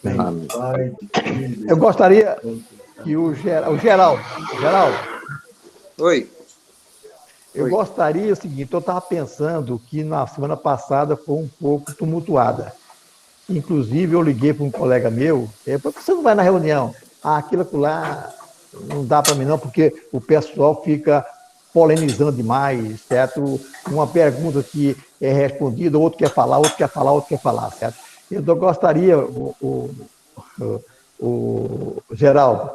Bem, eu gostaria que o Geraldo, Oi. eu gostaria o seguinte, eu estava pensando que na semana passada foi um pouco tumultuada. Inclusive, eu liguei para um colega meu, por que você não vai na reunião? Ah, aquilo lá não dá para mim não, porque o pessoal fica polemizando demais, certo? Uma pergunta que é respondida, outro quer falar, outro quer falar, outro quer falar, certo? Então, eu gostaria, o Geraldo,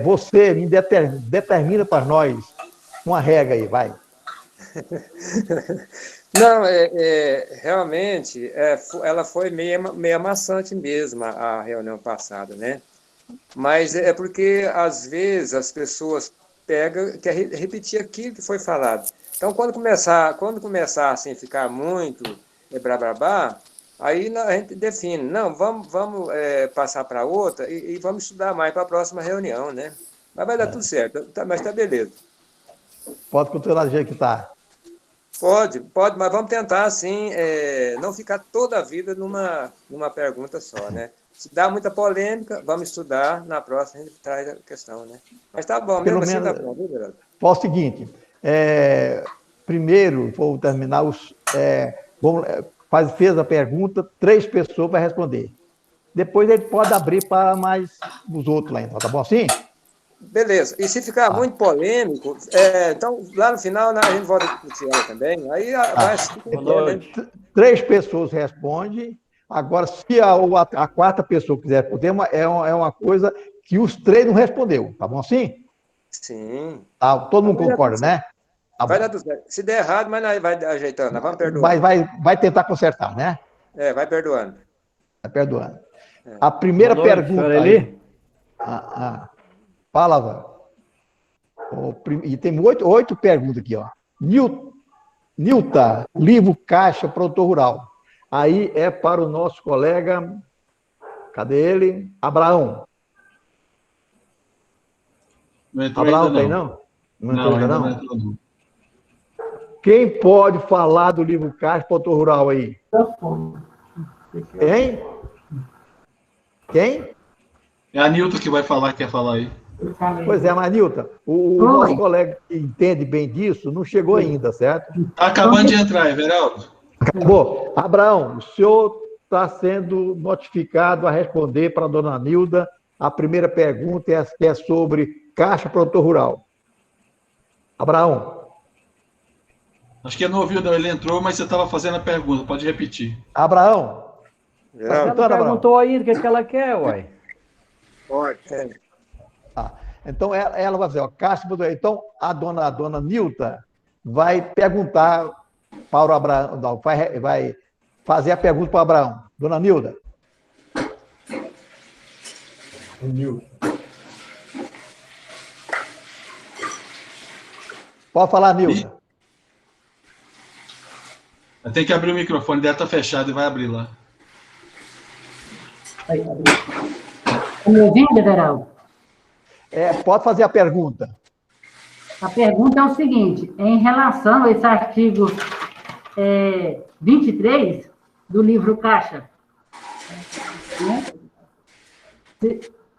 você me determina para nós uma regra aí, vai. Não, realmente, ela foi meio amassante mesmo, a reunião passada, né? Mas é porque, às vezes, as pessoas quer repetir aquilo que foi falado. Então, quando começar assim, ficar muito blá, blá, blá, aí a gente define, não, vamos passar para outra e vamos estudar mais para a próxima reunião, né? Mas vai dar tudo certo, mas tá beleza. Pode continuar do jeito que está. Pode, mas vamos tentar, assim, não ficar toda a vida numa pergunta só, né? Se dá muita polêmica, vamos estudar, na próxima a gente traz a questão, né? Mas tá bom, Pelo mesmo assim menos, tá bom, viu, Geraldo? faz o seguinte, primeiro, vou terminar fez a pergunta, 3 pessoas para responder. Depois ele pode abrir para mais os outros lá, então, tá bom assim? Beleza, e se ficar Tá. muito polêmico, então lá no final a gente volta a discutir ela também, aí vai Tá. se quiser, né? 3 pessoas respondem. Agora, se a quarta pessoa quiser responder, é uma coisa que os 3 não respondeu, tá bom assim? Sim. Tá, todo mundo Vai dar tudo concorda, certo. né? Tá Vai bom. dar tudo certo. Se der errado, mas nós vai ajeitando, nós vamos Mas perdoando. vai tentar consertar, né? Vai perdoando. Vai perdoando. É. A primeira Boa noite, senhor pergunta aí. Eli. Fala, e tem 8 perguntas aqui, ó. Nilta, livro Caixa, produtor rural. Aí é para o nosso colega, cadê ele? Abraão. Não entrou Abraão ainda, tem não. não? Não entrou ainda Ainda não? não entrou, não. Quem pode falar do livro Caixa, produtor rural aí? Hein? Quem? É a Nilton que vai falar, quer falar aí. Pois é, mas Nilton, o nosso colega que entende bem disso não chegou ainda, certo? Está acabando de entrar, Everaldo. Acabou. Abraão, o senhor está sendo notificado a responder para a dona Nilda. A primeira pergunta é sobre Caixa Produtor Rural. Abraão. Acho que não ouviu, não. Ele entrou, mas você estava fazendo a pergunta. Pode repetir. Abraão. Mas ela perguntou ainda o que ela quer, uai. Pode. Então, ela vai fazer, ó, Caixa Produtor Rural. Então, a dona Nilda vai perguntar para o Abraão, não, vai fazer a pergunta para o Abraão. Dona Nilda. Pode falar, Nilda. Tem que abrir o microfone, deve estar fechado e vai abrir lá. Está me ouvindo, Everaldo? Pode fazer a pergunta. A pergunta é o seguinte, em relação a esse artigo 23 do livro Caixa,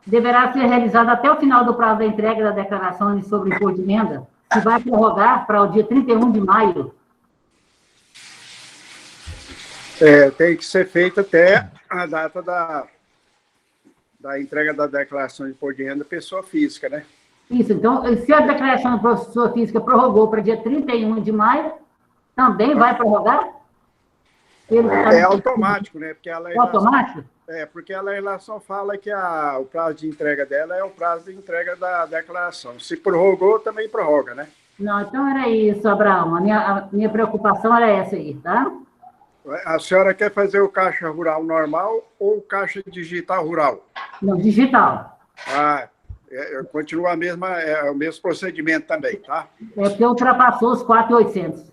deverá ser realizado até o final do prazo da entrega da declaração sobre imposto de renda, se vai prorrogar para o dia 31 de maio. Tem que ser feito até a data da entrega da declaração de imposto de renda pessoa física, né? Isso, então, se a declaração de pessoa física prorrogou para dia 31 de maio, também vai prorrogar? É automático, né? Porque ela, automático? Porque a legislação fala que o prazo de entrega dela é o prazo de entrega da declaração. Se prorrogou, também prorroga, né? Não, então era isso, Abraão. A minha preocupação era essa aí, tá? A senhora quer fazer o caixa rural normal ou o caixa digital rural? Não, digital. Continua o mesmo procedimento também, tá? É porque ultrapassou os 4.800.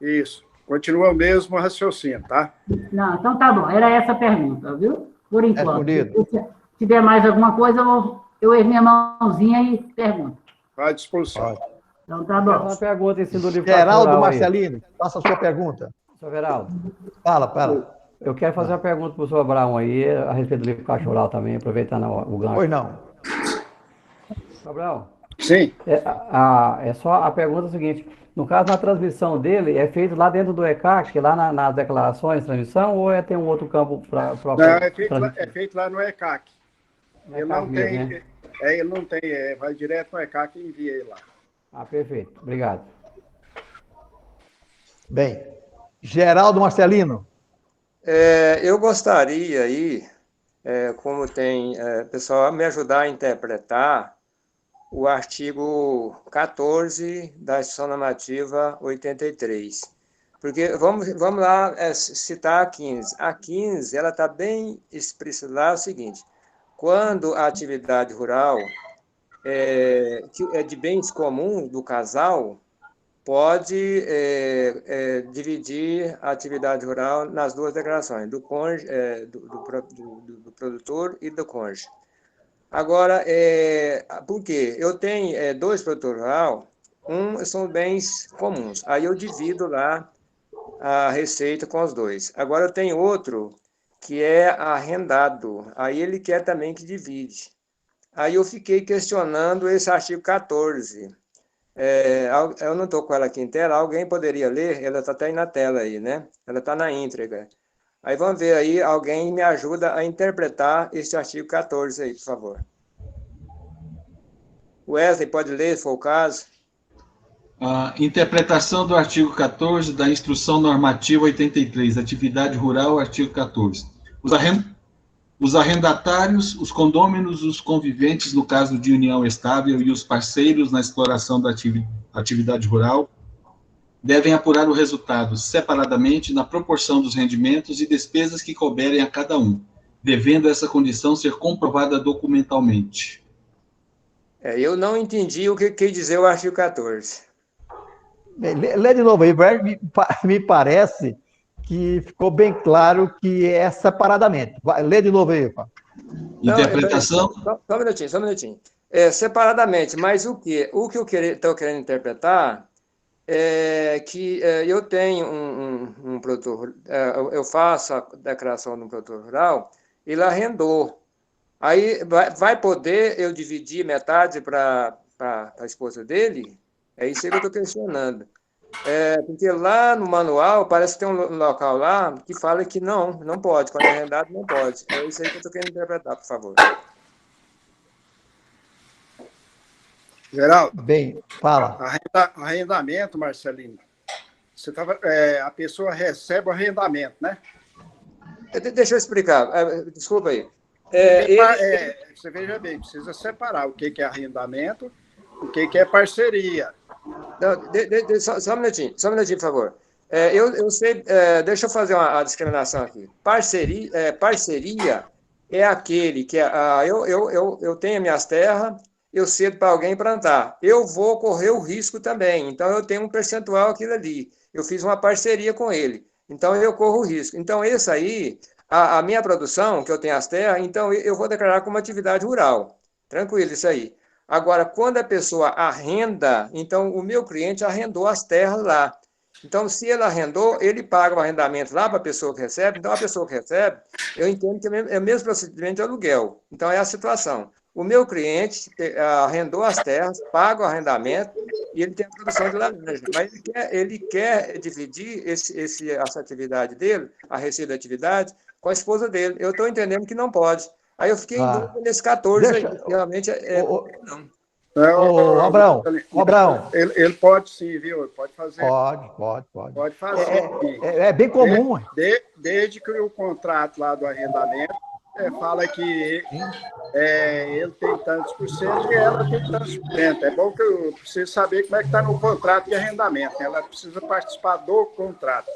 Isso. Continua o mesmo raciocínio, tá? Não, então tá bom. Era essa a pergunta, viu? Por enquanto. Se tiver mais alguma coisa, eu erro minha mãozinha e pergunto. À disposição. Então tá bom. Uma pergunta em cima do livro Geraldo rural Marcelino, faça a sua pergunta. Seu Everaldo. Fala. Eu quero fazer uma pergunta para o senhor Abraão aí, a respeito do livro Cachoral também, aproveitando o gancho. Pois não. Abraão, Sim. é só a pergunta seguinte: no caso, na transmissão dele, é feito lá dentro do ECAC, lá nas declarações de transmissão, ou tem um outro campo para Não, é feito lá no ECAC. Ele não tem, né? ele não tem, vai direto no ECAC e envia ele lá. Ah, perfeito. Obrigado. Bem, Geraldo Marcelino. Eu gostaria aí, como tem pessoal, me ajudar a interpretar o artigo 14 da Instituição Normativa 83. Porque vamos lá citar a 15. A 15 ela está bem explícita lá o seguinte: quando a atividade rural que é de bens comuns do casal, pode dividir a atividade rural nas duas declarações, do cônjuge, do produtor e do cônjuge. Agora, por quê? Eu tenho dois produtores rurais, são bens comuns, aí eu divido lá a receita com os dois. Agora eu tenho outro que é arrendado, aí ele quer também que divide. Aí eu fiquei questionando esse artigo 14. Eu não estou com ela aqui em tela, alguém poderia ler? Ela está até aí na tela aí, né? Ela está na íntegra. Aí vamos ver aí, alguém me ajuda a interpretar esse artigo 14 aí, por favor. Wesley, pode ler, se for o caso? A interpretação do artigo 14 da Instrução Normativa 83, Atividade Rural, artigo 14. Os arrendatários, os condôminos, os conviventes, no caso de união estável, e os parceiros na exploração da atividade rural, devem apurar o resultado separadamente na proporção dos rendimentos e despesas que couberem a cada um, devendo essa condição ser comprovada documentalmente. Eu não entendi o que quer dizer o artigo 14. Lê de novo aí, me parece que ficou bem claro que é separadamente. Lê de novo aí, Fábio. Interpretação? Só um minutinho. Separadamente, mas o que eu estou querendo interpretar é que eu tenho um produtor, eu faço a declaração de um produtor rural, ele arrendou. Aí vai poder eu dividir metade para a esposa dele? É isso que eu estou questionando. Porque lá no manual, parece que tem um local lá que fala que não pode, quando é arrendado não pode. É isso aí que eu estou querendo interpretar, por favor. Geraldo. Bem, fala. Arrendamento, Marcelino. A pessoa recebe o arrendamento, né? Deixa eu explicar. Desculpa aí. Você veja bem, precisa separar o que é arrendamento, o que é parceria. Não, só um minutinho, por favor. Eu sei, deixa eu fazer uma discriminação aqui. Parceria é aquele que eu tenho minhas terras, eu cedo para alguém plantar. Eu vou correr o risco também, então eu tenho um percentual aquilo ali. Eu fiz uma parceria com ele, então eu corro o risco. Então, esse aí, a minha produção, que eu tenho as terras, então eu vou declarar como atividade rural. Tranquilo, isso aí. Agora, quando a pessoa arrenda, então o meu cliente arrendou as terras lá. Então, se ele arrendou, ele paga o arrendamento lá para a pessoa que recebe. Então, a pessoa que recebe, eu entendo que é o mesmo procedimento de aluguel. Então, é a situação. O meu cliente arrendou as terras, paga o arrendamento e ele tem a produção de laranja. Mas ele quer dividir essa atividade dele, a receita da atividade, com a esposa dele. Eu estou entendendo que não pode. Aí eu fiquei em dúvida nesse 14 aí, realmente não. Abraão. Ele pode sim, viu? Pode fazer. Pode fazer. É bem comum. Desde que o contrato lá do arrendamento fala que ele tem tantos por cento e ela tem tantos por cento. É bom que eu preciso saber como é que está no contrato de arrendamento. Ela precisa participar do contrato.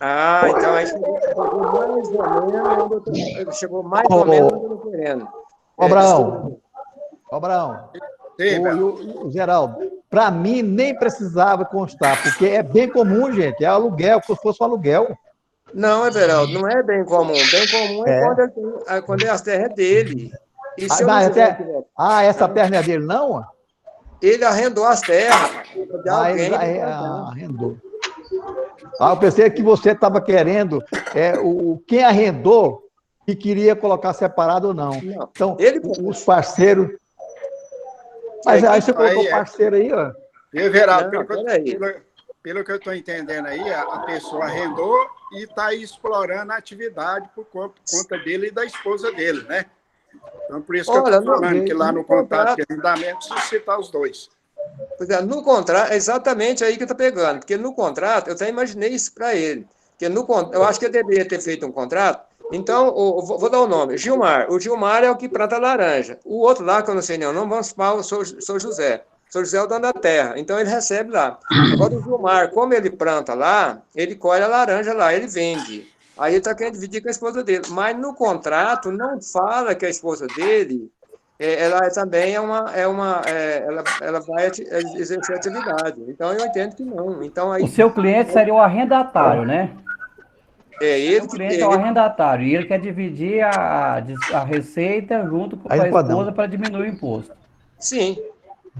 Então aí chegou mais ou menos onde eu estou querendo. Abraão, o Geraldo, para mim nem precisava constar, porque é bem comum, gente, é aluguel, como se fosse um aluguel. Não, Everaldo, não é bem comum. Bem comum é quando as terras é dele. Essa terra não é dele, não? Ele arrendou as terras de alguém. Arrendou. Eu pensei que você estava querendo quem arrendou e queria colocar separado ou não. Não. Então, Ele- os parceiros... Mas aí você colocou aí, parceiro aí, ó. E, Everaldo, Não, peraí. pelo que eu estou entendendo aí, a pessoa arrendou e está explorando a atividade por conta dele e da esposa dele, né? Então, por isso que eu Olha, estou falando que lá no contrato de contrato, arrendamento se citar os dois. pois é, no contrato, é exatamente aí que eu estou pegando, porque no contrato, eu até imaginei isso para ele, porque eu acho que eu deveria ter feito um contrato, então, vou dar o nome, Gilmar. O Gilmar é o que planta laranja. O outro lá, que eu não sei nem o nome, vamos falar, o Sou José. Sou José é o dono da terra, então ele recebe lá. Agora, o Gilmar, como ele planta lá, ele colhe a laranja lá, ele vende. Aí ele está querendo dividir com a esposa dele. Mas no contrato não fala que a esposa dele, ela também ela vai exercer atividade. Então, eu entendo que não. Então, aí, O seu cliente seria o arrendatário, né? é O ele seu que... cliente é o arrendatário e ele quer dividir a receita junto com a Aí não pode esposa não. para diminuir o imposto. Sim.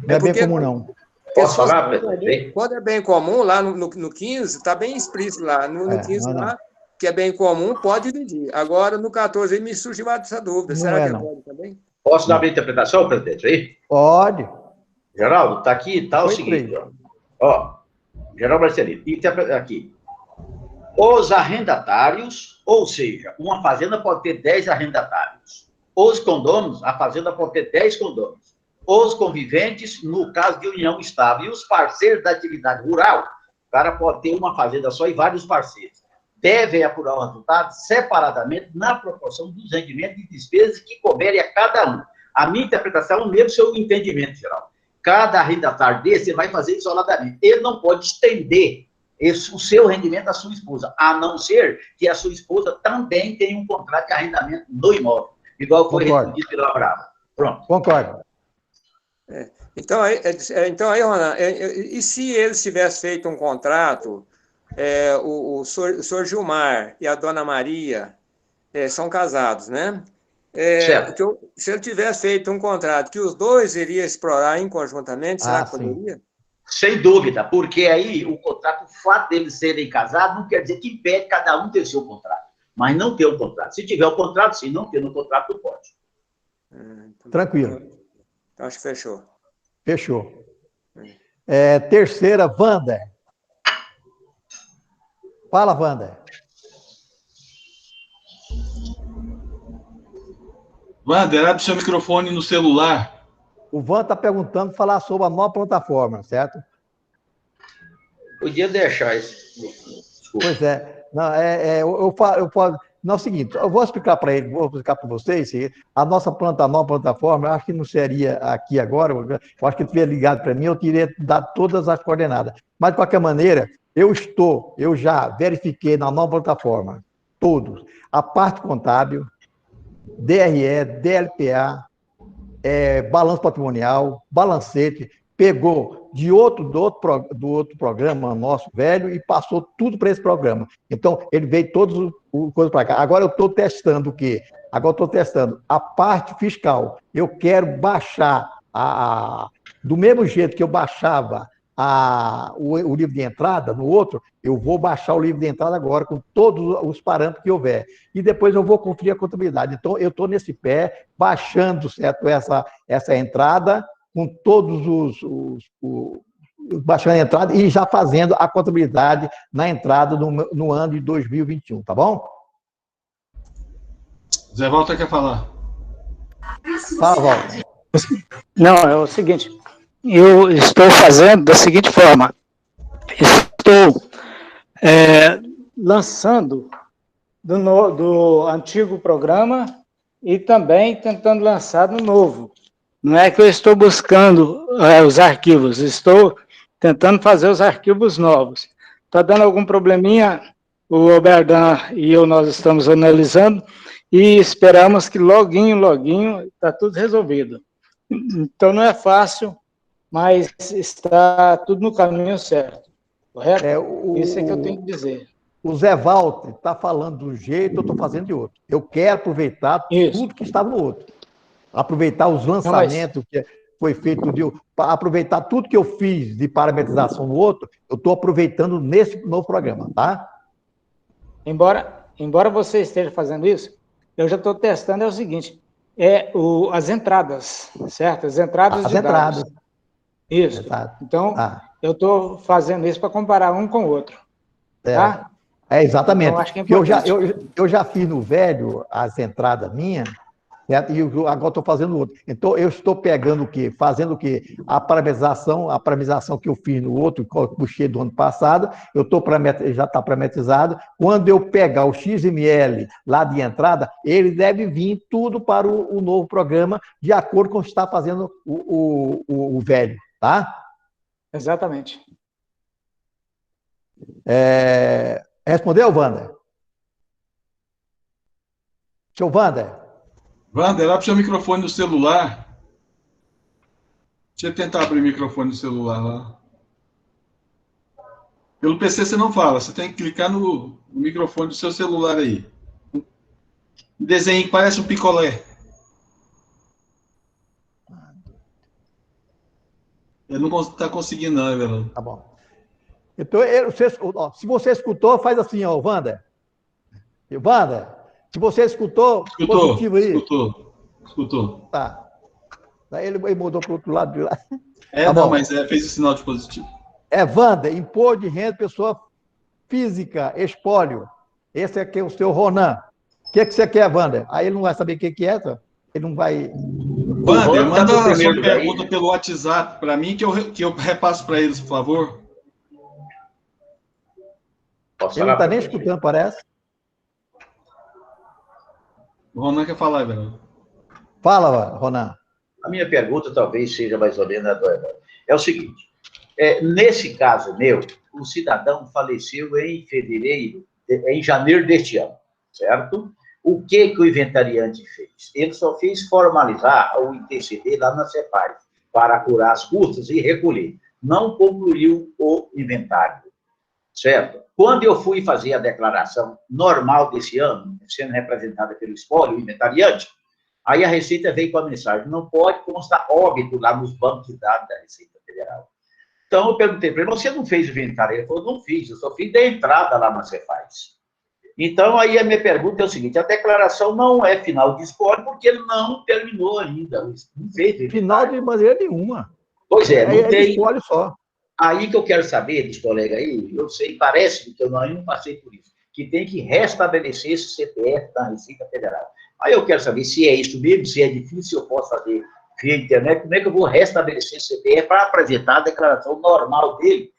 Não é bem porque... comum, não. Posso falar, presidente? Quando é bem comum, lá no 15, está bem explícito lá. No 15 não. lá, que é bem comum, pode dividir. Agora, no 14, aí me surgiu essa dúvida. Não Será que não. pode também? Posso dar minha interpretação, presidente, aí? Pode. Geraldo, está aqui, tá o Foi seguinte, ó. Geraldo Marcelino, interpreta aqui. Os arrendatários, ou seja, uma fazenda pode ter 10 arrendatários. Os condôminos, a fazenda pode ter 10 condôminos. Os conviventes, no caso de união estável, e os parceiros da atividade rural, o cara pode ter uma fazenda só e vários parceiros. Devem apurar o resultado separadamente na proporção dos rendimentos e despesas que couberem a cada um. A minha interpretação é o mesmo seu entendimento, geral. Cada arrendatário desse vai fazer isoladamente. Ele não pode estender o seu rendimento à sua esposa, a não ser que a sua esposa também tenha um contrato de arrendamento no imóvel, igual foi respondido pelo Abraão. Pronto. Concordo. Então, aí, Ronan, e se eles tivessem feito um contrato, o senhor Gilmar e a dona Maria são casados, né? Certo. Se ele tivesse feito um contrato que os dois iriam explorar inconjuntamente, será que poderia? Sem dúvida, porque aí o contrato, o fato deles serem casados, não quer dizer que impede cada um ter seu contrato, mas não ter o contrato. Se tiver o contrato, sim, não ter no contrato, não pode. Tranquilo. Então, acho que fechou. Fechou. Terceira, Wander. Fala, Wander. Wander, abre seu microfone no celular. O Wander está perguntando falar sobre a nova plataforma, certo? Podia deixar isso. Desculpa. Pois é. Não, eu falo. Não, é o seguinte, eu vou explicar para ele, vou explicar para vocês, a nova plataforma, eu acho que não seria aqui agora, eu acho que ele teria ligado para mim, eu teria dado todas as coordenadas. Mas, de qualquer maneira, eu já verifiquei na nova plataforma, todos, a parte contábil, DRE, DLPA, balanço patrimonial, balancete, pegou do outro programa nosso velho e passou tudo para esse programa. Então, ele veio todos os coisas para cá. Agora eu estou testando o quê? Agora eu estou testando a parte fiscal. Eu quero baixar do mesmo jeito que eu baixava o livro de entrada no outro, eu vou baixar o livro de entrada agora com todos os parâmetros que houver. E depois eu vou conferir a contabilidade. Então, eu estou nesse pé, baixando, certo, essa entrada, com todos baixando a entrada e já fazendo a contabilidade na entrada no ano de 2021, tá bom? Zé Walter quer falar. Fala, Walter. Não, é o seguinte, eu estou fazendo da seguinte forma, estou lançando do antigo programa e também tentando lançar no novo. Não é que eu estou buscando os arquivos, estou tentando fazer os arquivos novos. Está dando algum probleminha, o Oberdan e eu, nós estamos analisando e esperamos que loguinho, está tudo resolvido. Então não é fácil, mas está tudo no caminho certo, correto? Isso é que eu tenho que dizer. O Zé Walter está falando de um jeito, eu estou fazendo de outro. Eu quero aproveitar tudo que estava no outro. Aproveitar os lançamentos, foi feito para aproveitar tudo que eu fiz de parametrização no outro, eu estou aproveitando nesse novo programa, tá? Embora você esteja fazendo isso, eu já estou testando, é o seguinte, as entradas, certo? As entradas de dados. Isso. Exato. Então, eu estou fazendo isso para comparar um com o outro. Tá? Exatamente. Então, acho que é importante. Eu já fiz no velho as entradas minhas, certo? E agora estou fazendo outro. Então, eu estou pegando o quê? Fazendo o quê? A parametrização que eu fiz no outro, que eu puxei do ano passado, já está parametrizado. Quando eu pegar o XML lá de entrada, ele deve vir tudo para o novo programa, de acordo com o que está fazendo o velho, tá? Exatamente. Respondeu, Wander? Seu Wander? Wander, abre seu microfone no celular. Deixa eu tentar abrir o microfone no celular lá. Pelo PC você não fala, você tem que clicar no microfone do seu celular aí. Um desenho que parece um picolé. Eu não está conseguindo, não, Everaldo. Tá bom. Então, se você escutou, faz assim, ó, Wander. Wander, se você escutou, positivo aí. Escutou. Tá. Daí ele mudou para o outro lado de lá. Tá não, mas fez o sinal de positivo. Wander, imposto de renda, pessoa física, espólio. Esse aqui é o seu Ronan. O que você quer, Wander? Aí ele não vai saber o que é, tá? Ele não vai... Wander, manda a sua pergunta pelo WhatsApp para mim, que eu repasso para eles, por favor. Ele não está nem escutando, parece. O Ronan quer falar, Everaldo. Fala, Ronan. A minha pergunta talvez seja mais ou menos a do Everaldo. É o seguinte, nesse caso meu, o cidadão faleceu em janeiro deste ano, certo? O que o inventariante fez? Ele só fez formalizar o ITCD lá na CEPAR, para curar as custas e recolher. Não concluiu o inventário, certo? Quando eu fui fazer a declaração normal desse ano, sendo representada pelo espólio, o inventariante, aí a Receita veio com a mensagem, não pode constar óbito lá nos bancos de dados da Receita Federal. Então, eu perguntei para ele, você não fez o inventário? Ele falou, não fiz, eu só fiz da entrada lá na Cefaz. Então, aí a minha pergunta é o seguinte, a declaração não é final de espólio, porque ele não terminou ainda, não fez. Final de maneira nenhuma. Pois é, não tem... espólio só. Aí que eu quero saber, desse colega aí, eu sei, parece que eu não passei por isso, que tem que restabelecer esse CPF da Receita Federal. Aí eu quero saber se é isso mesmo, se é difícil, se eu posso fazer via internet, como é que eu vou restabelecer esse CPF para apresentar a declaração normal dele,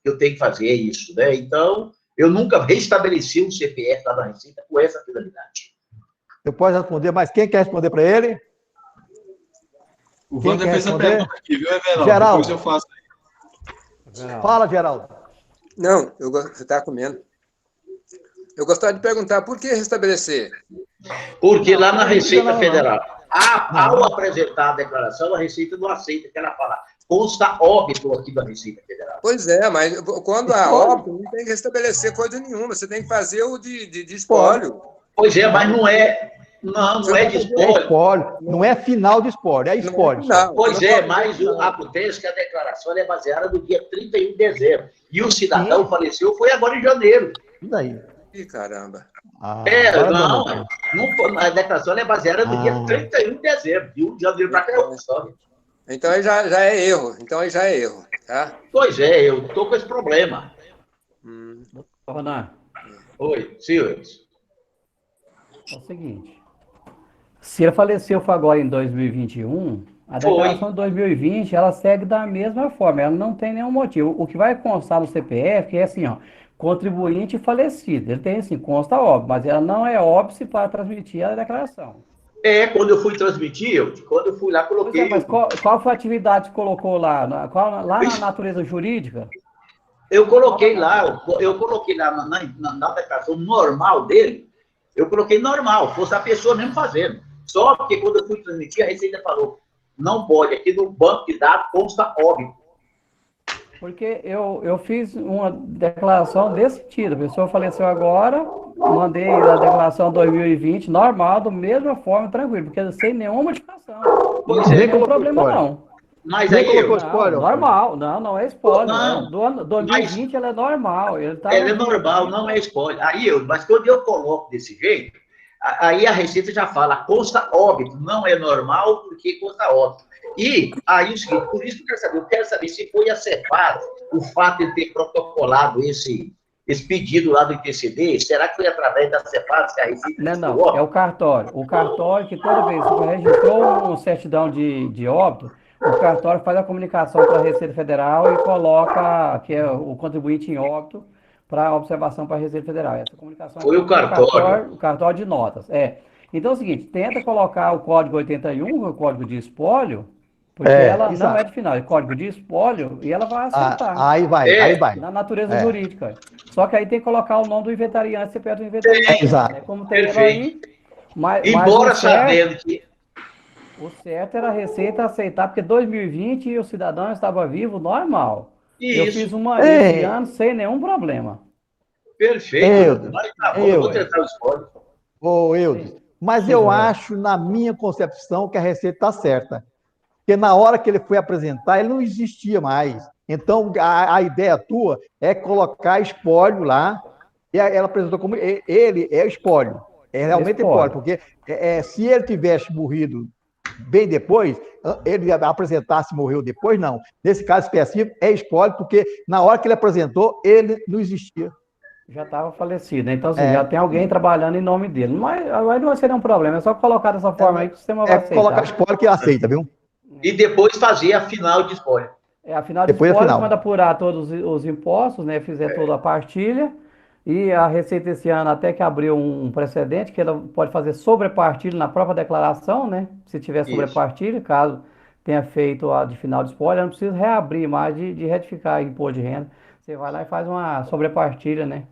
eu tenho que fazer isso, né? Então, eu nunca restabeleci um CPF lá da Receita com essa finalidade. Eu posso responder, mas quem quer responder para ele? O Wander fez a pergunta aqui, viu, Everaldo? Geraldo. Depois eu faço aí. Fala, Geraldo. Não, você está comendo. Eu gostaria de perguntar, por que restabelecer? Porque lá na Receita Federal, ao apresentar a declaração, a Receita não aceita que ela fala, consta óbito aqui da Receita Federal. Pois é, mas quando há óbito, não tem que restabelecer coisa nenhuma, você tem que fazer o de espólio. Pois é, mas não é... Não é de espólio. Não é final de espólio, é espólio. Pois é, mas acontece que a declaração é baseada no dia 31 de dezembro. E o cidadão faleceu foi agora em janeiro. E daí? Ih, caramba. A declaração é baseada no dia 31 de dezembro. De 1 de janeiro para cá é outra história. Então aí já é erro. Tá? Pois é, eu estou com esse problema. Ronan. Oi, senhores. É o seguinte. Se ele faleceu agora em 2021, a declaração de 2020, ela segue da mesma forma, ela não tem nenhum motivo. O que vai constar no CPF é assim, ó, contribuinte falecido. Ele tem assim, consta óbito, mas ela não é óbice para transmitir a declaração. Quando eu fui transmitir, quando eu fui lá, coloquei... Mas qual foi a atividade que colocou lá? Lá na natureza jurídica? Eu coloquei lá na declaração normal dele, eu coloquei normal, fosse a pessoa mesmo fazendo. Só porque quando eu fui transmitir, a Receita falou, não pode, aqui no banco de dados consta óbito. Porque eu fiz uma declaração desse sentido. A pessoa faleceu agora, mandei a declaração 2020, normal, da mesma forma, tranquilo, porque sem nenhuma modificação. Pois Não é. tem nenhum problema, não. Mas Nem aí, colocou Não, spoiler? normal. Não é spoiler. Não, Do ano 2020 ela é normal. Ele tá ela é normal, não é spoiler. Mas quando eu coloco desse jeito, aí a Receita já fala, consta óbito, não é normal porque consta óbito. E aí o seguinte, por isso que eu quero saber se foi a Cepaz, o fato de ter protocolado esse pedido lá do ITCD, será que foi através da Cepaz que a Receita Não, é o cartório. O cartório que toda vez que registrou um certidão de óbito, o cartório faz a comunicação para a Receita Federal e coloca que é o contribuinte em óbito para observação para a Receita Federal. Essa comunicação é Foi o feita pelo cartório. o cartório de notas. Então é o seguinte, tenta colocar o código 81, o código de espólio, porque ela não exato. é de final, é código de espólio e ela vai aceitar. Aí vai. Na natureza jurídica. Só que aí tem que colocar o nome do inventariante, CPF do inventariante. Exato. Né? Como tem ele aí, mas Embora sabendo que... o certo era a Receita aceitar, porque 2020 o cidadão estava vivo normal. Eu Isso. fiz uma esse ano sem nenhum problema. Perfeito. Mas tá bom, eu vou tentar o spoiler. Ô, Eudes, mas eu acho, na minha concepção, que a Receita está certa. Porque na hora que ele foi apresentar, ele não existia mais. Então, a ideia tua é colocar espólio lá, e ela apresentou como ele é espólio. É realmente espólio, porque se ele tivesse morrido bem depois, ele apresentasse e morreu depois, não. Nesse caso específico, é espólio, porque na hora que ele apresentou, ele não existia. Já estava falecido, né? Então, assim, já tem alguém trabalhando em nome dele. Mas não vai ser um problema, é só colocar dessa forma aí que o sistema vai aceitar. Colocar espólio que aceita, viu? E depois fazer a final de spoiler. Afinal de Depois contas, quando apurar todos os impostos, né, fizer toda a partilha, e a Receita esse ano até que abriu um precedente, que ela pode fazer sobrepartilha na própria declaração, né, se tiver sobrepartilha, caso tenha feito a de final de spoiler, não precisa reabrir mais de retificar imposto de renda, você vai lá e faz uma sobrepartilha, né.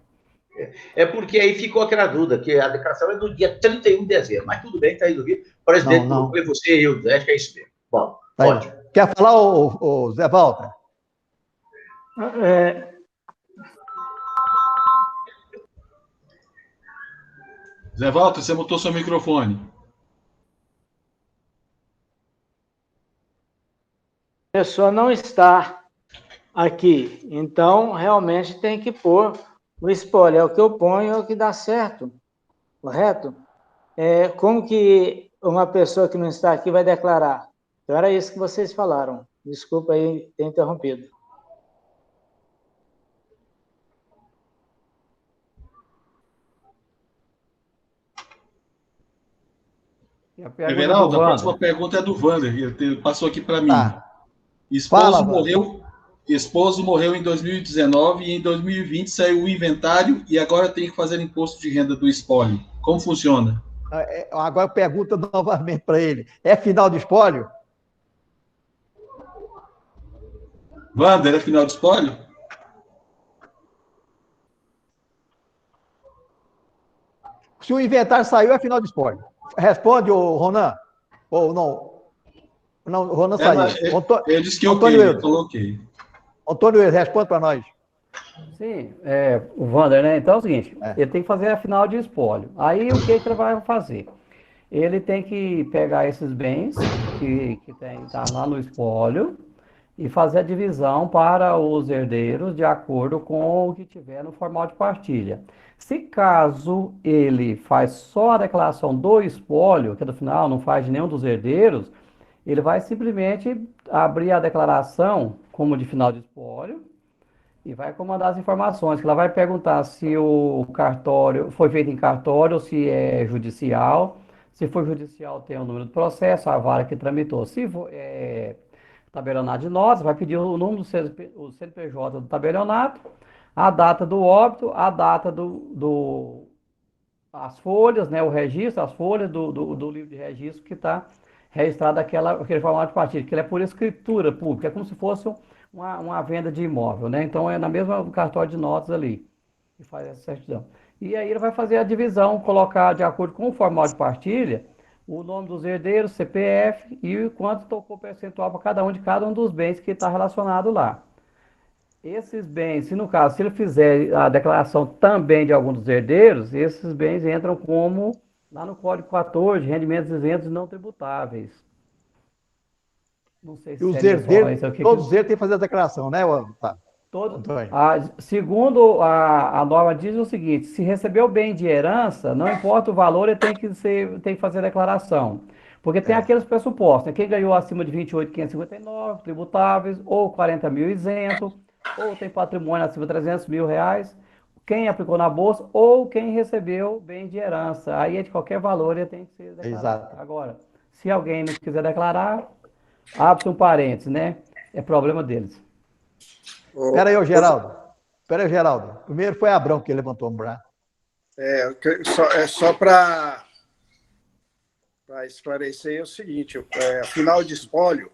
É porque aí ficou aquela dúvida, que a declaração é no dia 31 de dezembro, mas tudo bem, está aí do Rio. Presidente, não foi você e eu, acho que é isso mesmo. Bom, ótimo. Quer falar, o Zé Walter? Zé Walter, você mutou seu microfone. A pessoa não está aqui, então realmente tem que pôr o spoiler. É o que eu ponho, é o que dá certo, correto? Como que uma pessoa que não está aqui vai declarar? Então era isso que vocês falaram. Desculpa aí ter interrompido. Everaldo, a próxima pergunta é do Wander, ele passou aqui para mim. Esposo morreu em 2019 e em 2020 saiu o inventário e agora tem que fazer imposto de renda do espólio. Como funciona? Agora pergunta novamente para ele. É final de espólio? Wander, é final de espólio? Se o inventário saiu, é final de espólio. Responde, o Ronan. Ou não? Não, o Ronan saiu. Ele disse que eu coloquei. Antônio, responde para nós. Sim, o Wander, né? Então é o seguinte, ele tem que fazer a final de espólio. Aí o que ele vai fazer? Ele tem que pegar esses bens que tá lá no espólio e fazer a divisão para os herdeiros de acordo com o que tiver no formal de partilha. Se caso ele faz só a declaração do espólio, que no final não faz de nenhum dos herdeiros, ele vai simplesmente abrir a declaração como de final de espólio e vai comandar as informações, que ela vai perguntar se o cartório foi feito em cartório ou se é judicial. Se for judicial, tem o número do processo, a vara que tramitou. Se for tabelionato de notas, vai pedir o número do CNPJ do tabelionato, a data do óbito, a data as folhas, né, o registro, as folhas do livro de registro que está registrado aquele formato de partilha, que ele é por escritura pública, é como se fosse uma venda de imóvel, né? Então é na mesma cartório de notas ali, que faz essa certidão. E aí ele vai fazer a divisão, colocar de acordo com o formal de partilha, o nome dos herdeiros, CPF e quanto tocou percentual para cada um de cada um dos bens que está relacionado lá. Esses bens, se no caso, se ele fizer a declaração também de algum dos herdeiros, esses bens entram como, lá no Código 14, rendimentos isentos e não tributáveis. Não sei E se os seria só herdeiros, isso aqui. todos eles têm que fazer a declaração, né, Otávio? Antônio? Segundo a norma diz o seguinte, se recebeu bem de herança, não importa o valor, ele tem que fazer a declaração. Porque tem aqueles pressupostos, né? Quem ganhou acima de 28.559 tributáveis, ou 40 mil isento, ou tem patrimônio acima de 300 mil reais, quem aplicou na bolsa, ou quem recebeu bem de herança. Aí é de qualquer valor, ele tem que ser declarado. Exato. Agora, se alguém não quiser declarar, abre-se um parênteses, né? É problema deles. Espera aí, ô Geraldo. Espera aí, Geraldo. Primeiro foi Abrão que levantou o braço. Só para esclarecer é o seguinte, final de espólio,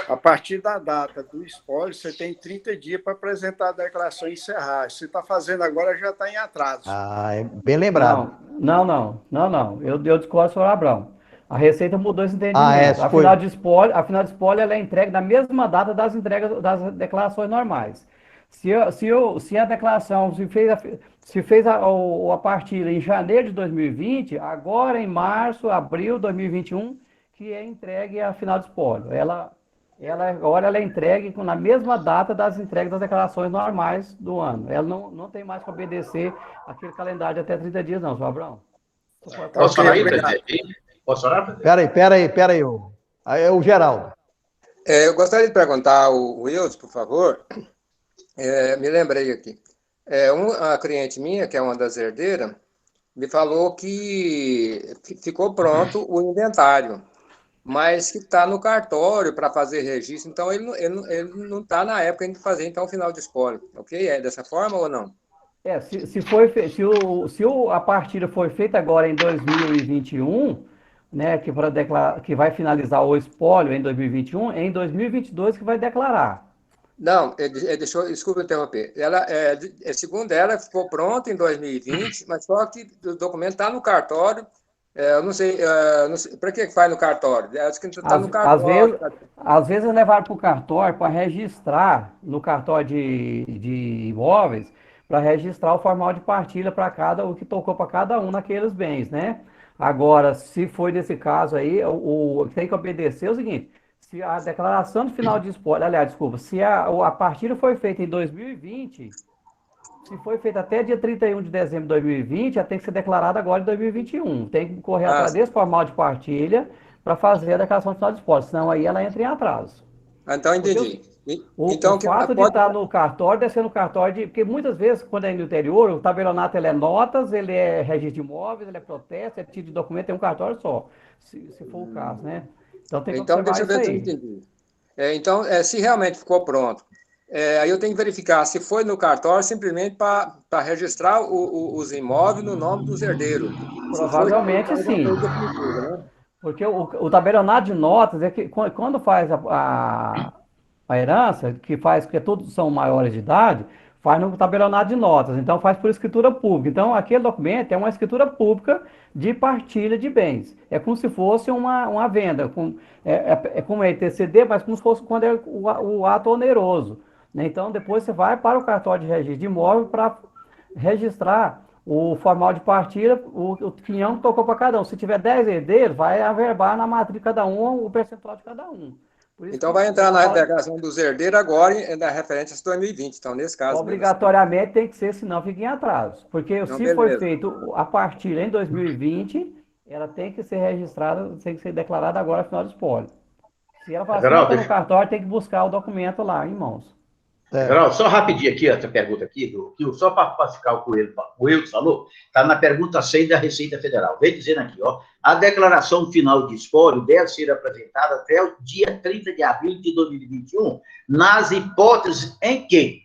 a partir da data do espólio, você tem 30 dias para apresentar a declaração e encerrar. Se está fazendo agora, já está em atraso. Ah, é bem lembrado. Não. Eu discordo sobre o Abrão. A Receita mudou esse entendimento. A foi. final de espólio ela é entregue na mesma data das entregas das declarações normais. Se a declaração se fez a partilha em janeiro de 2020, agora em março, abril de 2021, que é entregue a final de espólio. Agora ela é entregue na mesma data das entregas das declarações normais do ano. Ela não tem mais que obedecer aquele calendário de até 30 dias, não, senhor Abrão. Posso falar aí, presidente? Posso falar? Pera aí, o Geraldo. Eu gostaria de perguntar ao Wilson, por favor. Me lembrei aqui. Uma cliente minha, que é uma das herdeiras, me falou que ficou pronto o inventário, mas que está no cartório para fazer registro. Então, ele não está na época de fazer então, o final de espólio. Ok? É dessa forma ou não? Se a partilha foi feita agora em 2021, né, que vai finalizar o espólio em 2021, é em 2022 que vai declarar. Não, desculpa interromper. Segundo ela, ficou pronto em 2020, mas só que o documento está no cartório. Eu não sei para que faz no cartório? Acho que está no cartório. Às vezes levaram para o cartório para registrar, no cartório de imóveis, para registrar o formal de partilha para o que tocou para cada um naqueles bens, né? Agora, se foi desse caso aí, tem que obedecer o seguinte: se a declaração de final de espólio, aliás, desculpa, se a partilha foi feita em 2020, se foi feita até dia 31 de dezembro de 2020, já tem que ser declarada agora em 2021. Tem que correr atrás desse formal de partilha para fazer a declaração de final de espólio, senão aí ela entra em atraso. Então, entendi. O fato de estar no cartório, deve ser no cartório, porque muitas vezes, quando é no interior, o tabelionato ele é notas, ele é registro de imóveis, ele é protesto, é título de documento, tem um cartório só, se for o caso, né? Então tem que observar deixa eu ver se eu entendi. Então, se realmente ficou pronto, aí eu tenho que verificar se foi no cartório simplesmente para registrar os imóveis no nome dos herdeiros. Provavelmente sim. Porque o tabelionato de notas é que quando faz a herança, que todos são maiores de idade, faz no tabelionato de notas, então faz por escritura pública. Então, aquele documento é uma escritura pública de partilha de bens. É como se fosse uma venda, como é ITCD, mas como se fosse quando é o ato oneroso. Né? Então, depois você vai para o cartório de registro de imóvel para registrar o formal de partilha, o quinhão que tocou para cada um. Se tiver 10 herdeiros, vai averbar na matriz de cada um o percentual de cada um. Então vai entrar na declaração dos herdeiros agora, na referência a 2020, então nesse caso. Obrigatoriamente tem que ser, senão fica em atraso. Porque se foi feito a partilha em 2020, ela tem que ser registrada, tem que ser declarada agora no final do espólio. Se ela está no cartório, tem que buscar o documento lá em mãos. Geraldo, só rapidinho aqui, essa pergunta aqui, só para ficar o Coelho falou, está na pergunta 6 da Receita Federal. Vem dizendo aqui, a declaração final de espólio deve ser apresentada até o dia 30 de abril de 2021, nas hipóteses em que,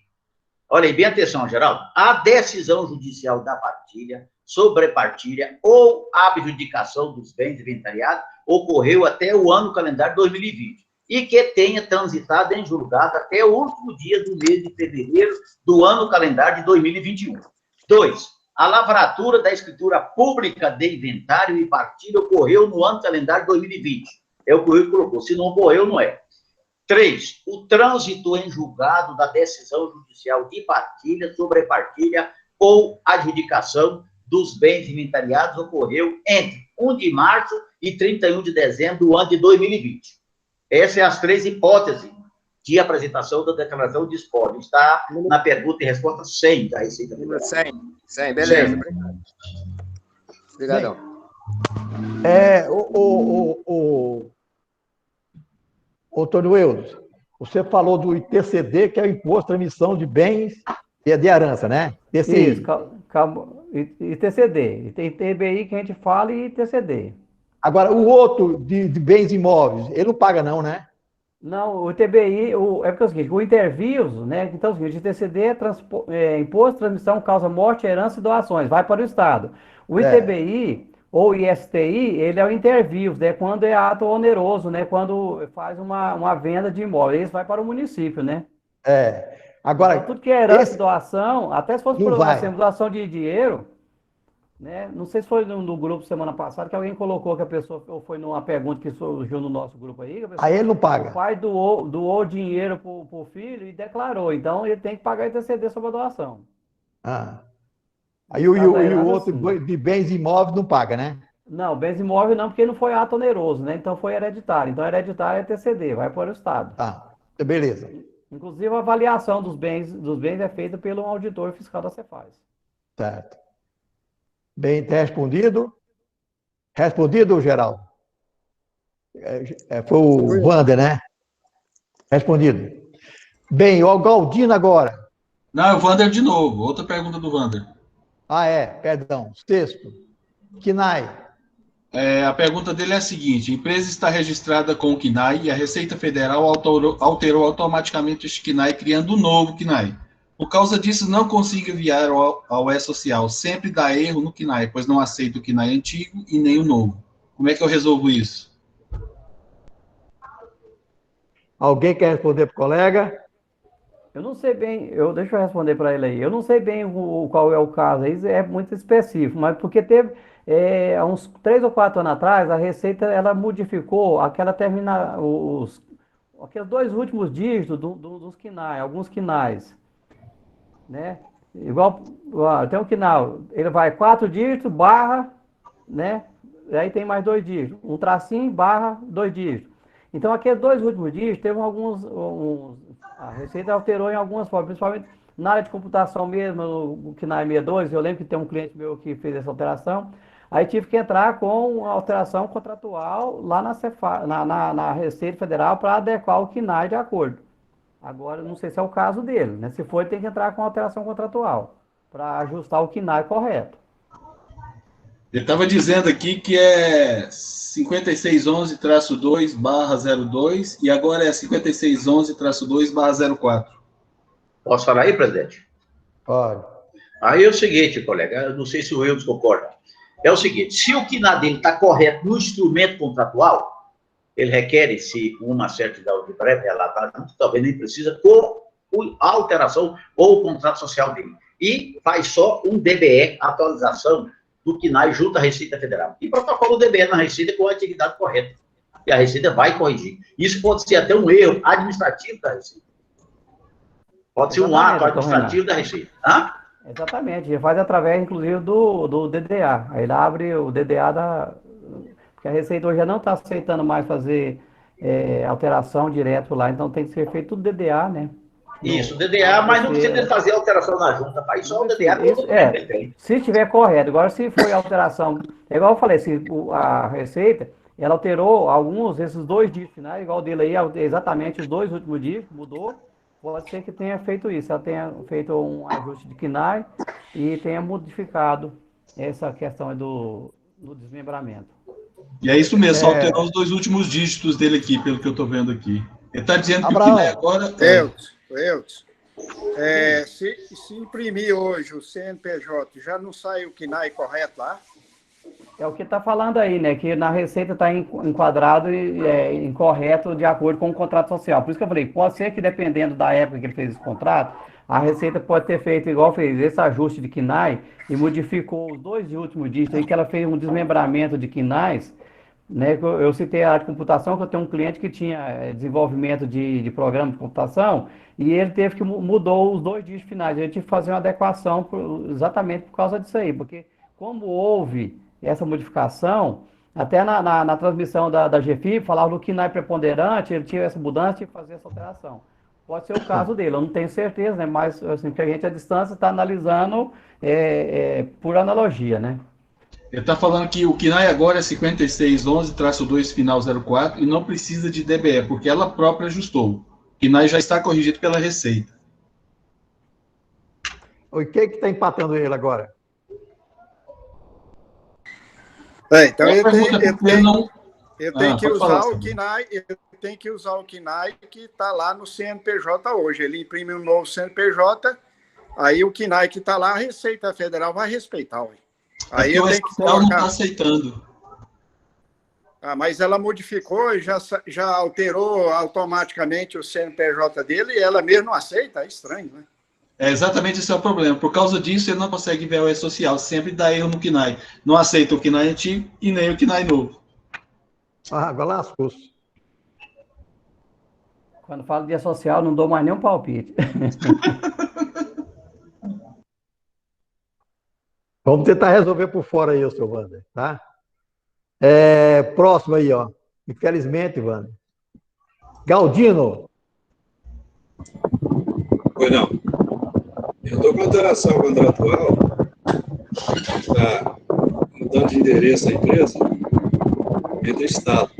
olha aí, bem atenção, Geraldo, a decisão judicial da partilha, sobrepartilha ou abjudicação dos bens inventariados ocorreu até o ano calendário 2020. E que tenha transitado em julgado até o último dia do mês de fevereiro do ano calendário de 2021. 2. A lavratura da escritura pública de inventário e partilha ocorreu no ano calendário de 2020. É o que o Rui colocou. Se não ocorreu, não é. 3. O trânsito em julgado da decisão judicial de partilha, sobrepartilha ou adjudicação dos bens inventariados ocorreu entre 1 de março e 31 de dezembro do ano de 2020. Essas são as 3 hipóteses de apresentação da declaração de espólio. Está na pergunta e resposta 100 da Receita Federal. 100, beleza. 100. Obrigadão. Antônio Eudes, você falou do ITCD, que é o Imposto de Transmissão de Bens e de Herança, né? ITCI. Isso, ITCD. Tem TBI que a gente fala e ITCD. Agora, o outro de bens imóveis, ele não paga não, né? Não, o TBI, é porque é o seguinte, o intervios, né? Então é o seguinte, o ITCD é Imposto de Transmissão, Causa Morte, Herança e Doações, vai para o Estado. O ITBI, ou ISTI, ele é o intervios, né? Quando é ato oneroso, né? Quando faz uma venda de imóvel, esse vai para o município, né? Agora, então, tudo que é herança e doação, até se fosse, por exemplo, doação de dinheiro, né? Não sei se foi no grupo semana passada que alguém colocou que a pessoa, ou foi numa pergunta que surgiu no nosso grupo aí. Aí ele não paga. O pai doou dinheiro para o filho e declarou. Então ele tem que pagar ITCD sobre a doação. Aí o outro de bens imóveis não paga, né? Não, bens imóveis não, porque não foi ato oneroso, né? Então foi hereditário. Então hereditário é ITCD, vai para o Estado. Tá, beleza. Inclusive a avaliação dos bens é feita pelo auditor fiscal da Cefaz. Certo. Bem, respondido? Respondido, Geraldo? Foi o Wander, né? Respondido. Bem, o Galdino agora. Não, é o Wander de novo. Outra pergunta do Wander. Perdão. Sexto. KNAI. A pergunta dele é a seguinte: a empresa está registrada com o KNAI e a Receita Federal alterou automaticamente este KNAI, criando um novo KNAI. Por causa disso, não consigo enviar ao E-Social. Sempre dá erro no KNAI, pois não aceito o KNAI antigo e nem o novo. Como é que eu resolvo isso? Alguém quer responder para o colega? Eu não sei bem, deixa eu responder para ele aí. Eu não sei bem qual é o caso, isso é muito específico, mas porque teve, há uns 3 ou 4 anos atrás, a Receita ela modificou aqueles 2 últimos dígitos dos KNAI, alguns KNAIs. Né? Igual, tem um KNAI, ele vai 4 dígitos, barra, né? E aí tem mais 2 dígitos, um tracinho, barra, 2 dígitos. Então, aqueles 2 últimos dígitos, teve a Receita alterou em algumas formas, principalmente na área de computação mesmo, no KNAI 62, eu lembro que tem um cliente meu que fez essa alteração, aí tive que entrar com a alteração contratual lá na Receita Federal para adequar o KNAI de acordo. Agora, não sei se é o caso dele, né? Se for, ele tem que entrar com alteração contratual para ajustar o KNAI correto. Ele estava dizendo aqui que é 5611-2/02 e agora é 5611-2/04. Posso falar aí, presidente? Pode. Aí é o seguinte, colega, eu não sei se o Eudes concorda. É o seguinte, se o KNAI dele está correto no instrumento contratual, ele requer-se uma certidão de breve relatório, talvez nem precisa, com a alteração ou o contrato social dele. E faz só um DBE, atualização do KNAI junto à Receita Federal. E protocolo DBE na Receita com a atividade correta. E a Receita vai corrigir. Isso pode ser até um erro administrativo da Receita. Pode ser um ato administrativo da Receita. Exatamente. Ele faz através, inclusive, do DDA. Aí ele abre o DDA porque a Receita hoje já não está aceitando mais fazer alteração direto lá, então tem que ser feito tudo DDA, né? Isso, DDA, mas não precisa fazer alteração na junta, faz só o DDA. Se estiver correto. Agora, se foi alteração, igual eu falei, se a Receita, ela alterou esses 2 dígitos finais, igual o dele aí, exatamente os 2 últimos dígitos, mudou, pode ser que tenha feito isso, ela tenha feito um ajuste de KNAI e tenha modificado essa questão do desmembramento. E é isso mesmo, só alterou os 2 últimos dígitos dele aqui, pelo que eu estou vendo aqui. Ele está dizendo que o KNAI agora... Eudes, se imprimir hoje o CNPJ, já não sai o KNAI correto lá? É o que está falando aí, né? Que na Receita está enquadrado e incorreto de acordo com o contrato social. Por isso que eu falei, pode ser que dependendo da época que ele fez esse contrato, a Receita pode ter feito igual fez esse ajuste de KNAI e modificou os 2 últimos dígitos aí, que ela fez um desmembramento de KNAIs né? Eu citei a área de computação, que eu tenho um cliente que tinha desenvolvimento de programa de computação, e ele teve que mudou os 2 dígitos finais. Eu tive que fazer uma adequação exatamente por causa disso aí, porque como houve essa modificação, até na transmissão da GFIP, falava do KNAI preponderante, ele tinha essa mudança, tinha que fazer essa alteração. Pode ser o caso dele, eu não tenho certeza, né? Mas assim, que a gente à distância está analisando por analogia, né? Ele está falando que o KNAI agora é 5611-2 final 04 e não precisa de DBE, porque ela própria ajustou. O KNAI já está corrigido pela Receita. O que está empatando ele agora? Então ele tem que usar o KNAI, ele tem que usar o KNAI que está lá no CNPJ hoje. Ele imprime um novo CNPJ, aí o KNAI que está lá, a Receita Federal vai respeitar. Aí eu tenho que colocar... não está aceitando. Mas ela modificou e já alterou automaticamente o CNPJ dele e ela mesmo não aceita, é estranho, né? Exatamente esse é o problema. Por causa disso, ele não consegue ver o E-Social. Sempre dá erro no KNAI. Não aceita o KNAI antigo e nem o KNAI novo. Agora lascou-se. Quando falo de E-Social, não dou mais nenhum palpite. Vamos tentar resolver por fora aí, seu Wander, tá? Próximo aí, ó. Infelizmente, Wander. Galdino. Pois não. Eu estou com alteração contratual, está mudando de endereço a empresa, entre estado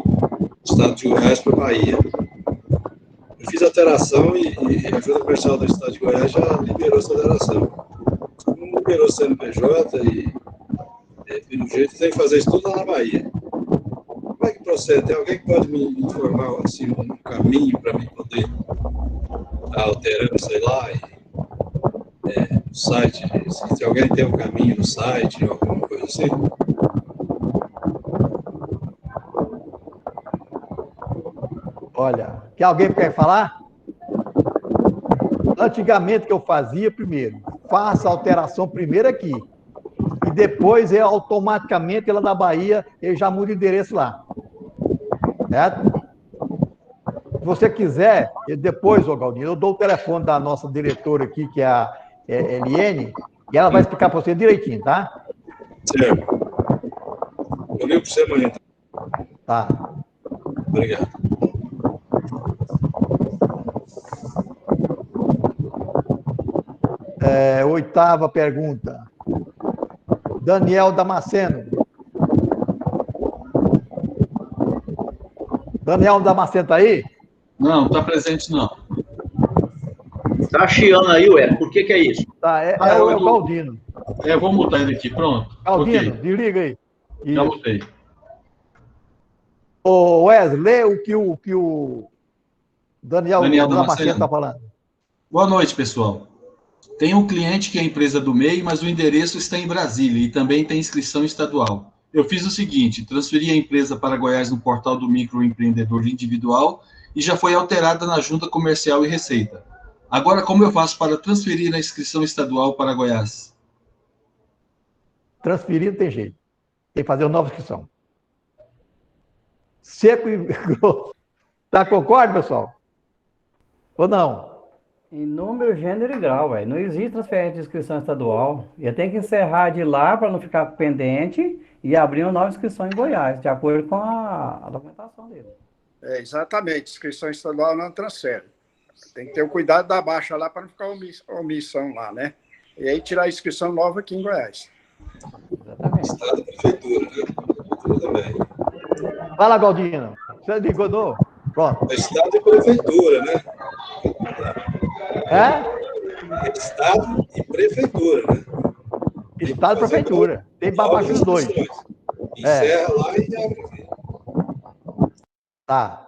de Goiás para Bahia. Eu fiz alteração e a Junta Comercial do estado de Goiás já liberou essa alteração. Como não liberou o CNPJ pelo jeito tem que fazer isso tudo lá na Bahia. Como é que procede? Tem alguém que pode me informar assim, um caminho para mim poder estar alterando, sei lá, no site, se alguém tem um caminho no site, alguma coisa assim? Olha, quer alguém quer falar? Antigamente que eu fazia, primeiro, faça a alteração primeiro aqui. E depois, automaticamente, ela da Bahia, ele já muda o endereço lá. Certo? Se você quiser, depois, Galdino, eu dou o telefone da nossa diretora aqui, que é a Eliene, e ela vai explicar para você direitinho, tá? Certo. Eu ligo para você amanhã. Tá. Obrigado. Oitava pergunta. Daniel Damasceno. Daniel Damasceno tá aí? Não, está presente não. Tá chiando aí, ué. Por que é isso? Tá, é o Galdino. Vou mutar ele aqui, pronto. Galdino, Okay. desliga aí. Já mutei. Ô, Wesley, lê o que o Daniel Damasceno está falando. Boa noite, pessoal. Tem um cliente que é a empresa do MEI, mas o endereço está em Brasília e também tem inscrição estadual. Eu fiz o seguinte, transferi a empresa para Goiás no portal do microempreendedor individual e já foi alterada na Junta Comercial e Receita. Agora, como eu faço para transferir a inscrição estadual para Goiás? Transferir não tem jeito. Tem que fazer uma nova inscrição. Seco e grosso. Tá, concorda, pessoal? Ou não? Em número, gênero e grau, velho. Não existe transferência de inscrição estadual. Eu tenho que encerrar de lá para não ficar pendente e abrir uma nova inscrição em Goiás, de acordo com a documentação dele. Exatamente. Inscrição estadual não transfere. Tem que ter o cuidado da baixa lá para não ficar omissão lá, né? E aí tirar a inscrição nova aqui em Goiás. Exatamente. Estado, prefeitura, né? Prefeitura também. Fala, Galdino. Você ligou, não? Pronto. Estado e prefeitura, né? Estado e prefeitura, né? Estado e prefeitura. Tem para baixo os dois. Encerra lá e abre aqui. Tá.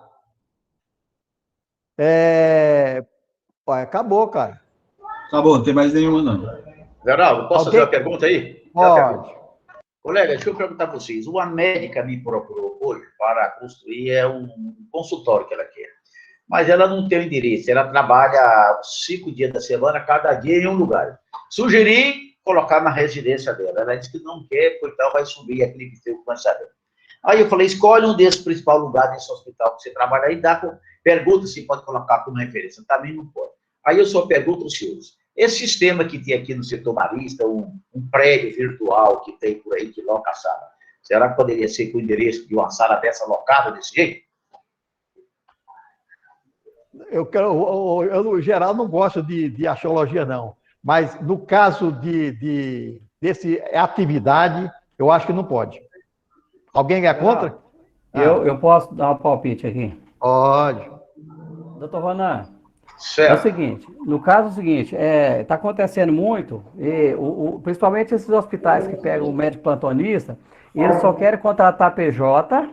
Acabou, cara. Acabou, não tem mais nenhuma, não. Geraldo, posso fazer uma pergunta aí? Pode. Colega, deixa eu perguntar para vocês. Uma médica me procurou hoje para construir um consultório que ela quer. Mas ela não tem o endereço. Ela trabalha 5 dias da semana, cada dia em um lugar. Sugeri colocar na residência dela. Ela disse que não quer, porque então vai subir aquele que tem o financiamento. Aí eu falei, escolhe um desses principais lugares desse hospital que você trabalha aí, pergunta se pode colocar como referência. Também não pode. Aí eu só pergunto aos senhores, esse sistema que tem aqui no setor marista, um prédio virtual que tem por aí, que loca a sala, será que poderia ser com o endereço de uma sala dessa locada desse jeito? Eu, no geral, não gosto de axiologia, não. Mas, no caso desse atividade, eu acho que não pode. Alguém é contra? Eu posso dar um palpite aqui? Pode. Doutor Ronan, certo. É o seguinte, no caso é o seguinte, está acontecendo muito, principalmente esses hospitais que pegam o médico plantonista, eles só querem contratar PJ,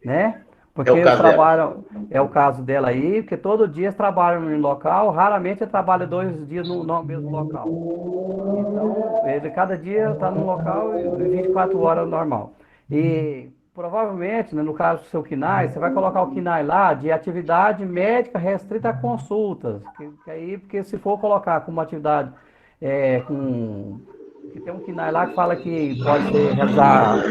né? Porque eles trabalham, é o caso dela aí, porque todo dia eles trabalham em local, raramente ele trabalha 2 dias no mesmo local. Então, ele cada dia está no local e 24 horas normal. E provavelmente, né, no caso do seu KNAI, você vai colocar o KNAI lá de atividade médica restrita a consultas. Porque se for colocar como atividade que tem um KNAI lá que fala que pode ser realizar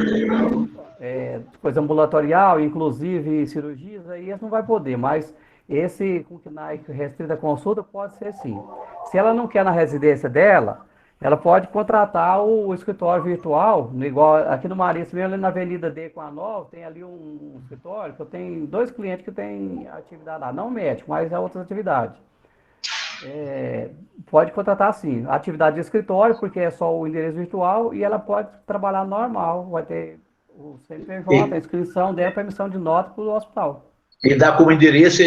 coisa ambulatorial, inclusive cirurgias, aí eles não vai poder, mas esse com KNAI restrita a consulta pode ser sim. Se ela não quer na residência dela, ela pode contratar o escritório virtual, igual aqui no Marista, mesmo ali na Avenida D com a Nova, tem ali um escritório, que eu tenho 2 clientes que têm atividade lá, não médico, mas é outras atividades. Pode contratar sim, atividade de escritório, porque é só o endereço virtual, e ela pode trabalhar normal, vai ter o CNPJ, a inscrição dela para emissão de nota para o hospital. E dá como endereço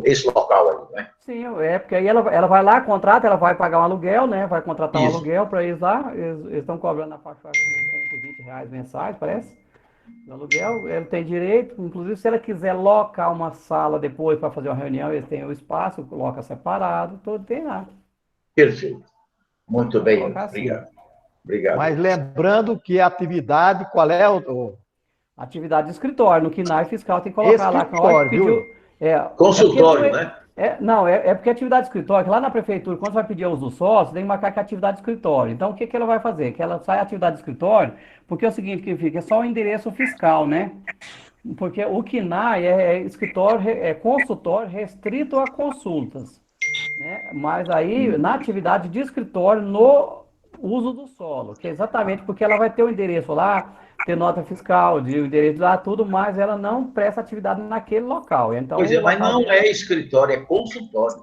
esse local aí, né? Sim, porque aí ela vai lá, contrata, ela vai pagar um aluguel, né? Vai contratar um aluguel para eles lá, eles estão cobrando na faixa de R$120 mensais, parece. No aluguel, ele tem direito, inclusive se ela quiser locar uma sala depois para fazer uma reunião, eles têm o espaço, coloca separado, tudo tem lá. Perfeito. Muito bem, obrigado. Obrigado. Mas lembrando que a atividade, qual é Atividade de escritório, no KNAI fiscal tem que colocar lá. Escritório, viu? Consultório, né? Porque atividade de escritório, que lá na prefeitura, quando você vai pedir uso do sócio, tem que marcar que é atividade de escritório. Então, o que ela vai fazer? Que ela sai atividade de escritório, porque é o seguinte que fica, é só o endereço fiscal, né? Porque o KNAI é consultório restrito a consultas, né? Mas aí, na atividade de escritório, no uso do solo, que é exatamente porque ela vai ter o endereço lá, ter nota fiscal, o endereço lá, tudo, mas ela não presta atividade naquele local. Então, Pois é, mas não é escritório, é consultório.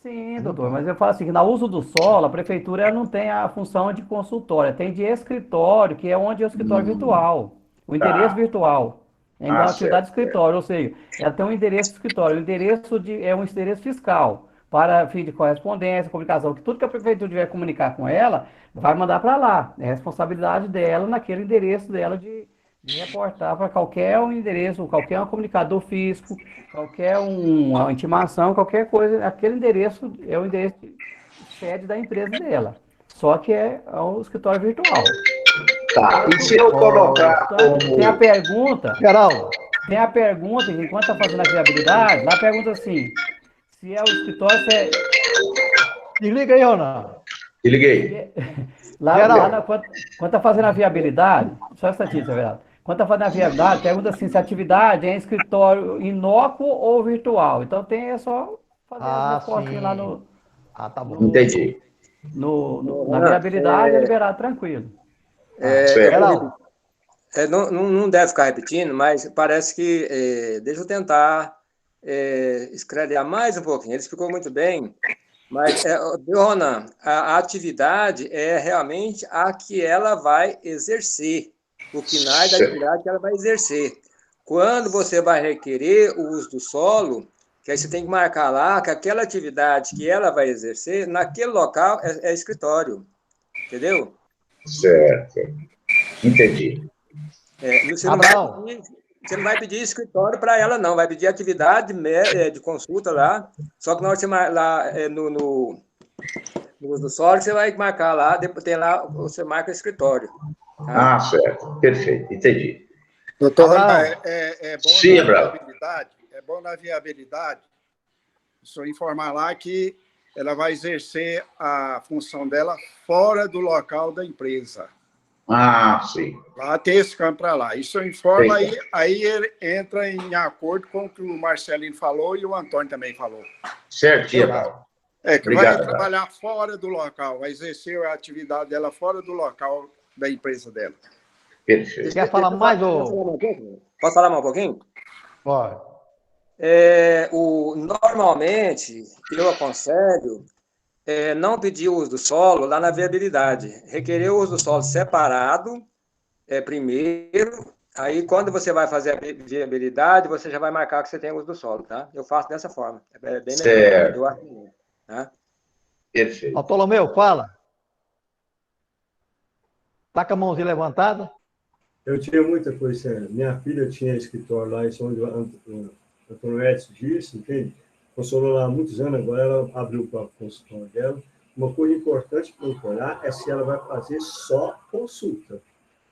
Sim, doutor, mas eu falo assim, que no uso do solo, a prefeitura não tem a função de consultório, tem de escritório, que é onde é o escritório virtual, o endereço virtual. É igual a atividade de escritório, ou seja, ela tem um endereço de escritório, o endereço é um endereço fiscal, para fim de correspondência, comunicação, que tudo que a prefeitura tiver comunicar com ela, vai mandar para lá. É responsabilidade dela, naquele endereço dela, de reportar para qualquer um endereço, qualquer um comunicador fisco, qualquer uma intimação, qualquer coisa, aquele endereço é o endereço de sede da empresa dela. Só que é o escritório virtual. Tá, e se eu colocar então, como... Tem a pergunta... Geral. Tem a pergunta, enquanto está fazendo a viabilidade, lá pergunta assim, se é o escritório, se é... Desliga aí, Ronaldo. Desliguei. Quando está fazendo a viabilidade, só essa notícia, verdade. Quando está fazendo a viabilidade, pergunta assim, se a atividade é em escritório inócuo ou virtual. Então é só fazer as respostas lá no... tá bom. Entendi. Na viabilidade é liberado tranquilo. Não deve ficar repetindo, mas parece que... deixa eu tentar escrever mais um pouquinho. Ele explicou muito bem, mas, Ronan, a atividade é realmente a que ela vai exercer, o KNAI da atividade que ela vai exercer. Quando você vai requerer o uso do solo, que aí você tem que marcar lá que aquela atividade que ela vai exercer, naquele local é escritório. Entendeu? Certo. Entendi. Você não vai pedir escritório para ela, não. Vai pedir atividade de consulta lá. Só que na hora que você lá no uso do solo, você vai marcar lá, depois tem lá, você marca escritório. Tá? Certo. Perfeito. Entendi. Doutor, é bom Sim, na viabilidade. É bom na viabilidade. Só informar lá que ela vai exercer a função dela fora do local da empresa. Ah, sim. Lá tem esse campo para lá. Isso informa, aí ele entra em acordo com o que o Marcelino falou e o Antônio também falou. Certinho, Gal. Que Obrigado, vai trabalhar fora do local, vai exercer a atividade dela fora do local da empresa dela. Perfeito. Quer falar mais, ou... Posso falar mais um pouquinho? Pode. Normalmente, eu aconselho não pedir o uso do solo lá na viabilidade. Requerer o uso do solo separado, primeiro, aí quando você vai fazer a viabilidade, você já vai marcar que você tem o uso do solo, tá? Eu faço dessa forma. É bem melhor. Certo. Eu acho melhor, tá? Perfeito. Bartolomeu, fala. Tá com a mãozinha levantada? Eu tinha muita coisa. Minha filha tinha escritório lá, isso onde o Antônio Edson disse, entende? Funcionou lá há muitos anos, agora ela abriu para a consultório dela. Uma coisa importante para eu olhar é se ela vai fazer só consulta.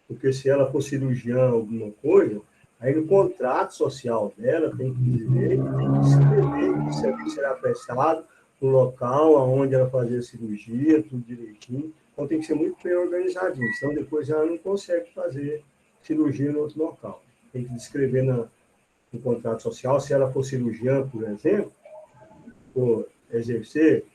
Porque se ela for cirurgiã alguma coisa, aí no contrato social dela tem que dizer, tem que escrever que o serviço será prestado no local onde ela fazer a cirurgia, tudo direitinho. Então tem que ser muito bem organizadinho, senão depois ela não consegue fazer cirurgia no outro local. Tem que descrever no contrato social, se ela for cirurgiã, por exemplo, for exercer,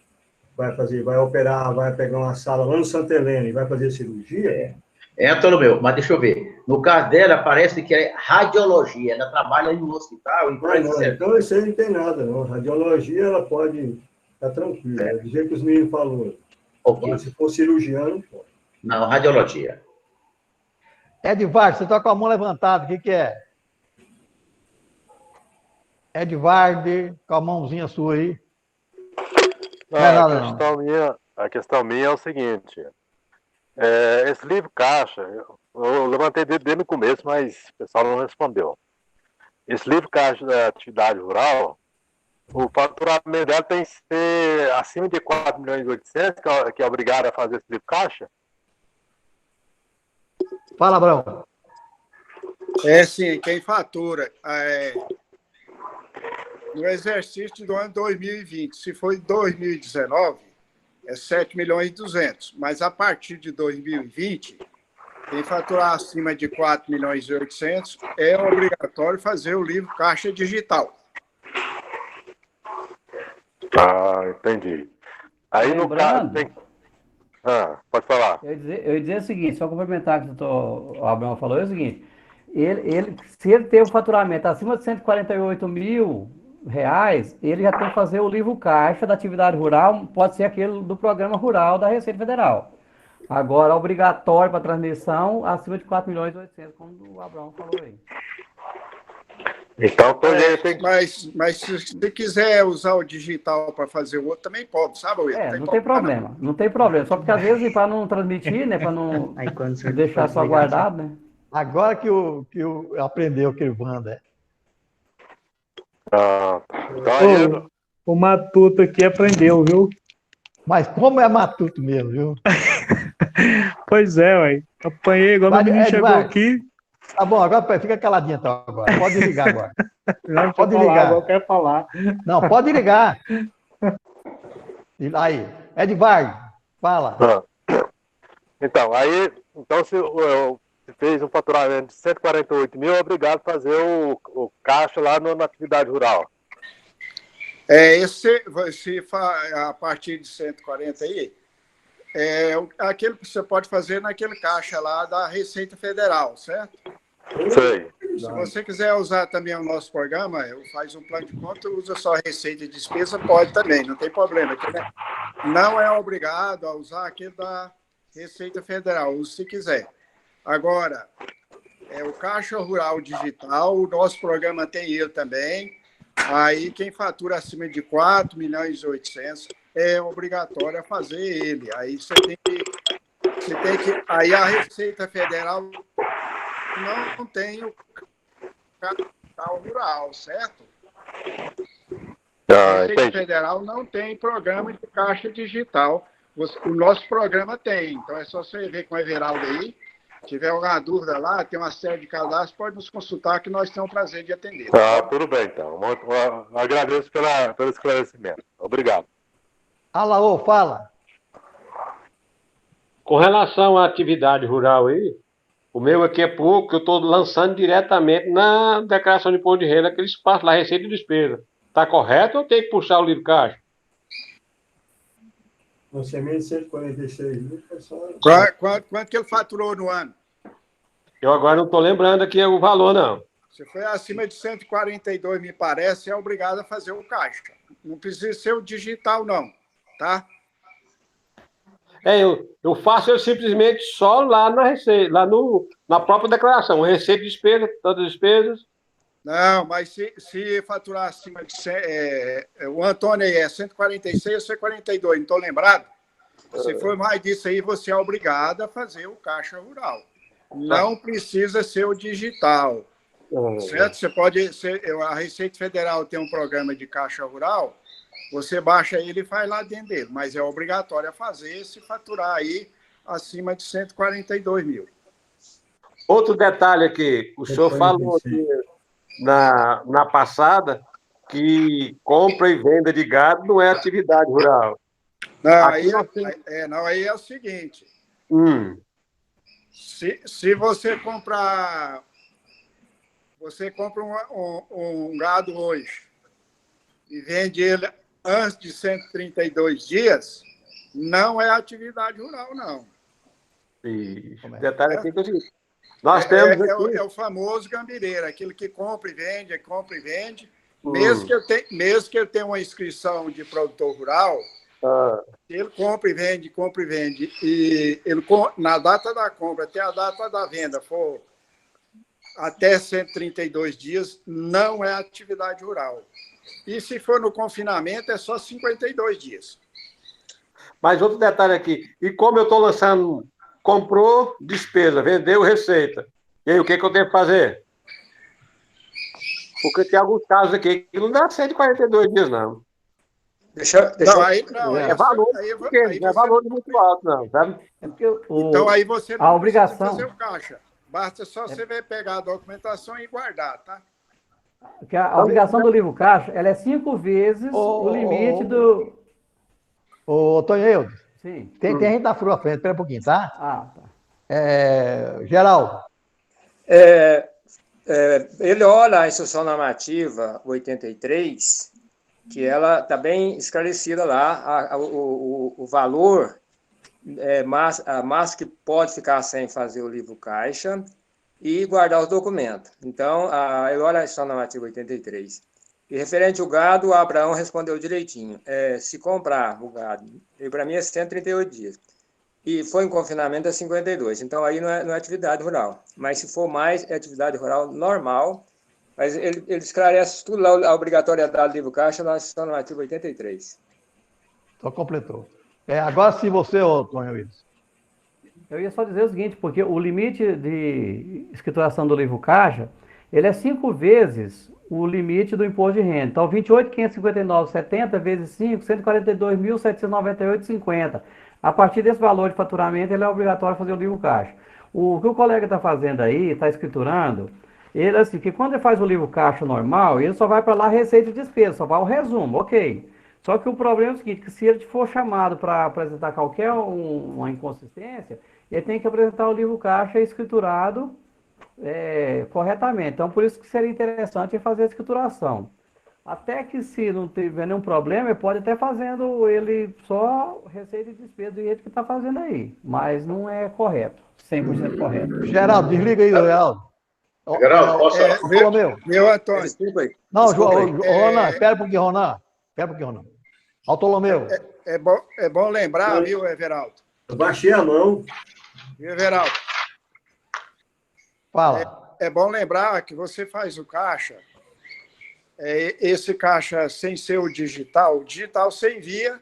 vai operar, vai pegar uma sala lá no Santa Helena e vai fazer cirurgia. Antônio, mas deixa eu ver. No caso dela, parece que é radiologia. Ela trabalha em um hospital. Então isso aí não tem nada, não. Radiologia, ela pode estar tranquila. Do jeito que os meninos falaram. Okay. Mas se for cirurgião, não pode. Não, radiologia. Edvardo, você está com a mão levantada, o que é? Edvardo, com a mãozinha sua aí. Não, a questão minha é o seguinte. Esse livro caixa, eu levantei desde o começo, mas o pessoal não respondeu. Esse livro caixa da atividade rural, o faturamento dela tem que ser acima de 4 milhões e 800, que é obrigado a fazer esse livro caixa? Fala, Abrão. Sim, quem fatura no exercício do ano 2020, se foi 2019, é 7 milhões e 200. Mas a partir de 2020, quem faturar acima de 4 milhões e 800, é obrigatório fazer o livro caixa digital. Entendi. Aí no caso tem... pode falar. Eu ia dizer o seguinte, só complementar o que o Abrão falou, é o seguinte, se ele ter o faturamento acima de 148 mil reais, ele já tem que fazer o livro caixa da atividade rural, pode ser aquele do programa rural da Receita Federal. Agora, obrigatório para transmissão, acima de 4 milhões e 800, como o Abrão falou aí. Então, mas se você quiser usar o digital para fazer o outro, também pode, sabe, Will? Não tem problema, não tem problema. Só porque às vezes para não transmitir, né, para não deixar só guardado, né? Agora que aprendeu que ele manda. O Matuto aqui aprendeu, viu? Mas como é Matuto mesmo, viu? Pois é, ué. Apanhei igual o menino chegou aqui. Tá bom, agora fica caladinho então agora. Pode ligar agora. Não, pode ligar. Eu quero falar. Não, pode ligar. Aí, Edvardo, fala. Então, se fez um faturamento de 148 mil, é obrigado a fazer o caixa lá na atividade rural. A partir de 140 aí, aquilo que você pode fazer naquele caixa lá da Receita Federal, certo? Sei. Se você quiser usar também o nosso programa, faz um plano de conta, usa só receita e despesa, pode também, não tem problema. Não é obrigado a usar aquele da Receita Federal, use se quiser. Agora, o Caixa Rural Digital, o nosso programa tem ele também. Aí, quem fatura acima de 4 milhões e 800 é obrigatório a fazer ele. Aí você tem que. Aí a Receita Federal não tem o capital rural, certo? A Receita Federal não tem programa de caixa digital. O nosso programa tem. Então é só você ver com o Everaldo aí. Se tiver alguma dúvida lá, tem uma série de cadastros, pode nos consultar que nós temos o prazer de atender. Tudo bem, então. Agradeço pelo esclarecimento. Obrigado. Alaô, fala. Com relação à atividade rural aí, o meu aqui é pouco, eu estou lançando diretamente na declaração de imposto de renda, aquele espaço lá, receita e despesa. Está correto ou tem que puxar o livro caixa? No semente 146 mil, pessoal. Quanto que ele faturou no ano? Eu agora não estou lembrando aqui o valor, não. Se foi acima de 142, me parece, é obrigado a fazer o caixa. Não precisa ser o digital, não, tá? Eu faço ele simplesmente só lá na receita, na própria declaração, receita e despesa, todas as despesas. Não, mas se faturar acima de 100, o Antônio aí é 146 ou 142, não estou lembrado. Se for mais disso aí, você é obrigado a fazer o caixa rural. Não precisa ser o digital. Certo? Você pode a Receita Federal tem um programa de caixa rural, você baixa ele e faz lá dentro dele, mas é obrigatório a fazer se faturar aí acima de 142 mil. Outro detalhe aqui, o senhor falou aqui na passada que compra e venda de gado não é atividade rural. Não, aí é o seguinte. Se você comprar um gado hoje e vende ele antes de 132 dias, não é atividade rural, não. Detalhe aqui que eu disse. Nós temos aqui... É o famoso gambireiro, aquele que compra e vende. Mesmo que eu tenha uma inscrição de produtor rural, ele compra e vende, e ele, na data da compra até a data da venda for até 132 dias, não é atividade rural. E se for no confinamento, é só 52 dias. Mas outro detalhe aqui, e como eu estou lançando, comprou, despesa, vendeu, receita. E aí, o que eu tenho que fazer? Porque tem alguns casos aqui que não dá 142 dias, não. É valor pequeno, não é valor muito alto, não. Sabe? Então, aí você não precisa fazer o caixa. Basta só você pegar a documentação e guardar, tá? Porque a obrigação do livro caixa, ela é 5 vezes o limite do... Ô, Tonho, sim. Tem gente na sua frente, espera um pouquinho, tá? Tá. Geraldo. Ele olha a instrução normativa 83, que ela está bem esclarecida lá, o valor mais que pode ficar sem fazer o livro caixa e guardar os documentos. Então, eu olho a instrução normativa 83. E referente ao gado, o Abraão respondeu direitinho. Se comprar o gado, para mim é 138 dias. E foi em confinamento é 52. Então, aí não é atividade rural. Mas se for mais, é atividade rural normal. Mas ele esclarece tudo lá, a obrigatoriedade do livro caixa na instrução normativa 83. Só completou. Agora sim você, Tonho Wilson. Eu ia só dizer o seguinte, porque o limite de escrituração do livro caixa, ele é 5 vezes o limite do imposto de renda. Então, 28.559,70 vezes 5, 142.798,50. A partir desse valor de faturamento, ele é obrigatório fazer o livro caixa. O que o colega está fazendo aí, está escriturando, ele assim, que quando ele faz o livro caixa normal, ele só vai para lá receita e despesa, só vai o resumo, ok. Só que o problema é o seguinte, que se ele for chamado para apresentar qualquer uma inconsistência, ele tem que apresentar o livro caixa escriturado corretamente. Então, por isso que seria interessante fazer a escrituração. Até que se não tiver nenhum problema, ele pode até fazendo ele só receita e despesa do jeito que está fazendo aí. Mas não é correto, 100% correto. Geraldo, desliga aí, Geraldo. Geraldo, posso falar? Meu Antônio. Não, Ronan, espera um pouquinho, Ronan. Autolomeu. É bom lembrar, viu, Everaldo? Eu baixei a mão. Viu, Everaldo? Fala. É bom lembrar que você faz o caixa, esse caixa sem ser o digital você envia,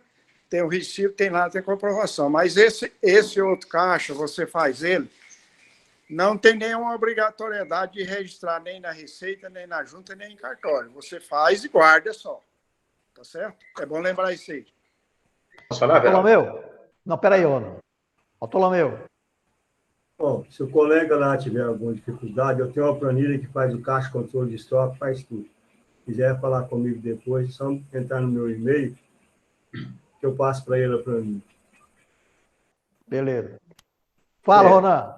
tem o recibo, tem lá, tem comprovação. Mas esse outro caixa, você faz ele, não tem nenhuma obrigatoriedade de registrar nem na Receita, nem na Junta, nem em cartório. Você faz e guarda só. Tá certo? É bom lembrar isso aí. Posso falar, Verão? Autolomeu. Não, peraí, Ronan. Autolomeu. Bom, se o colega lá tiver alguma dificuldade, eu tenho uma planilha que faz o caixa, controle de estoque, faz tudo. Se quiser falar comigo depois, é só entrar no meu e-mail, que eu passo para ele a planilha. Beleza. Fala, Ronan.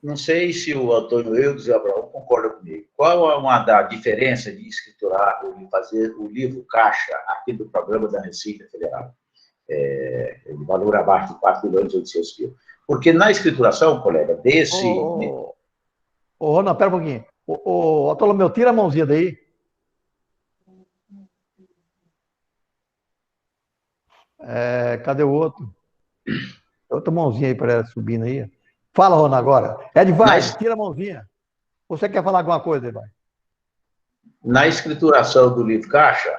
Não sei se o Antônio Eudes e o Abraão concordam comigo. Qual é uma da diferença de escriturar e fazer o livro caixa aqui do programa da Receita Federal? De valor abaixo de 4.800 mil. Porque na escrituração, colega, desse... Ô, Ronan, pera um pouquinho. Ô, Bartolomeu, tira a mãozinha daí. Cadê o outro? Outra mãozinha aí para ela subindo aí. Fala, Ronan, agora. Edvard, tira a mãozinha. Você quer falar alguma coisa, Edvard? Na escrituração do livro caixa,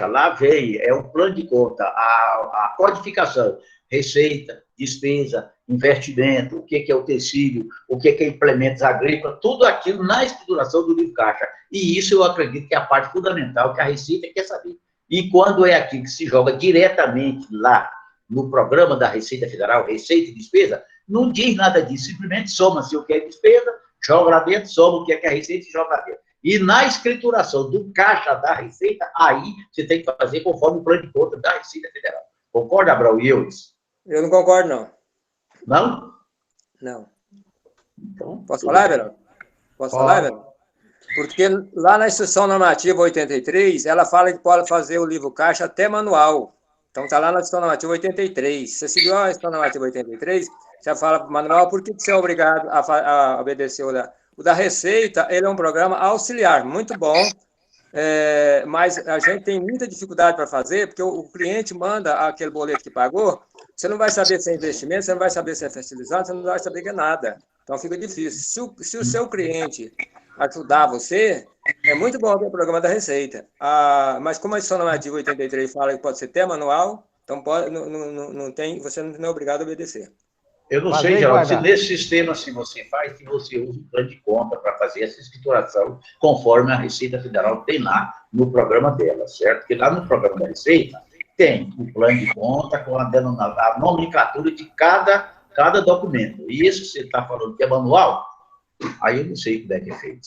lá vem, um plano de conta, a codificação, receita, despesa, investimento, o que é utensílio, o que é implementos agrícolas, tudo aquilo na escrituração do livro caixa. E isso eu acredito que é a parte fundamental que a Receita quer saber. E quando é aqui que se joga diretamente lá no programa da Receita Federal, receita e despesa, não diz nada disso, simplesmente soma-se o que é despesa, joga lá dentro, soma o que é a receita e joga lá dentro. E na escrituração do caixa da Receita, aí você tem que fazer conforme o plano de conta da Receita Federal. Concorda, Abraão e Eudes? Eu não concordo, não. Não? Não. Então, posso falar, Verão? Posso falar, Verão? Porque lá na Instrução Normativa 83, ela fala que pode fazer o livro caixa até manual. Então, está lá na Instrução Normativa 83. Você seguiu a Instrução Normativa 83, você fala manual, por que você é obrigado a obedecer o da Receita? Ele é um programa auxiliar, muito bom, mas a gente tem muita dificuldade para fazer, porque o cliente manda aquele boleto que pagou, você não vai saber se é investimento, você não vai saber se é fertilizante, você não vai saber que é nada. Então, fica difícil. Se o seu cliente ajudar você, é muito bom ter o programa da Receita. Mas como a Instrução Normativa 83 fala que pode ser até manual, então você não é obrigado a obedecer. Eu não sei, Geraldo, se nesse sistema, se você usa um plano de conta para fazer essa escrituração, conforme a Receita Federal tem lá no programa dela, certo? Porque lá no programa da Receita tem o plano de conta com a nomenclatura de cada documento. E isso que você está falando que é manual, aí eu não sei como é que é feito.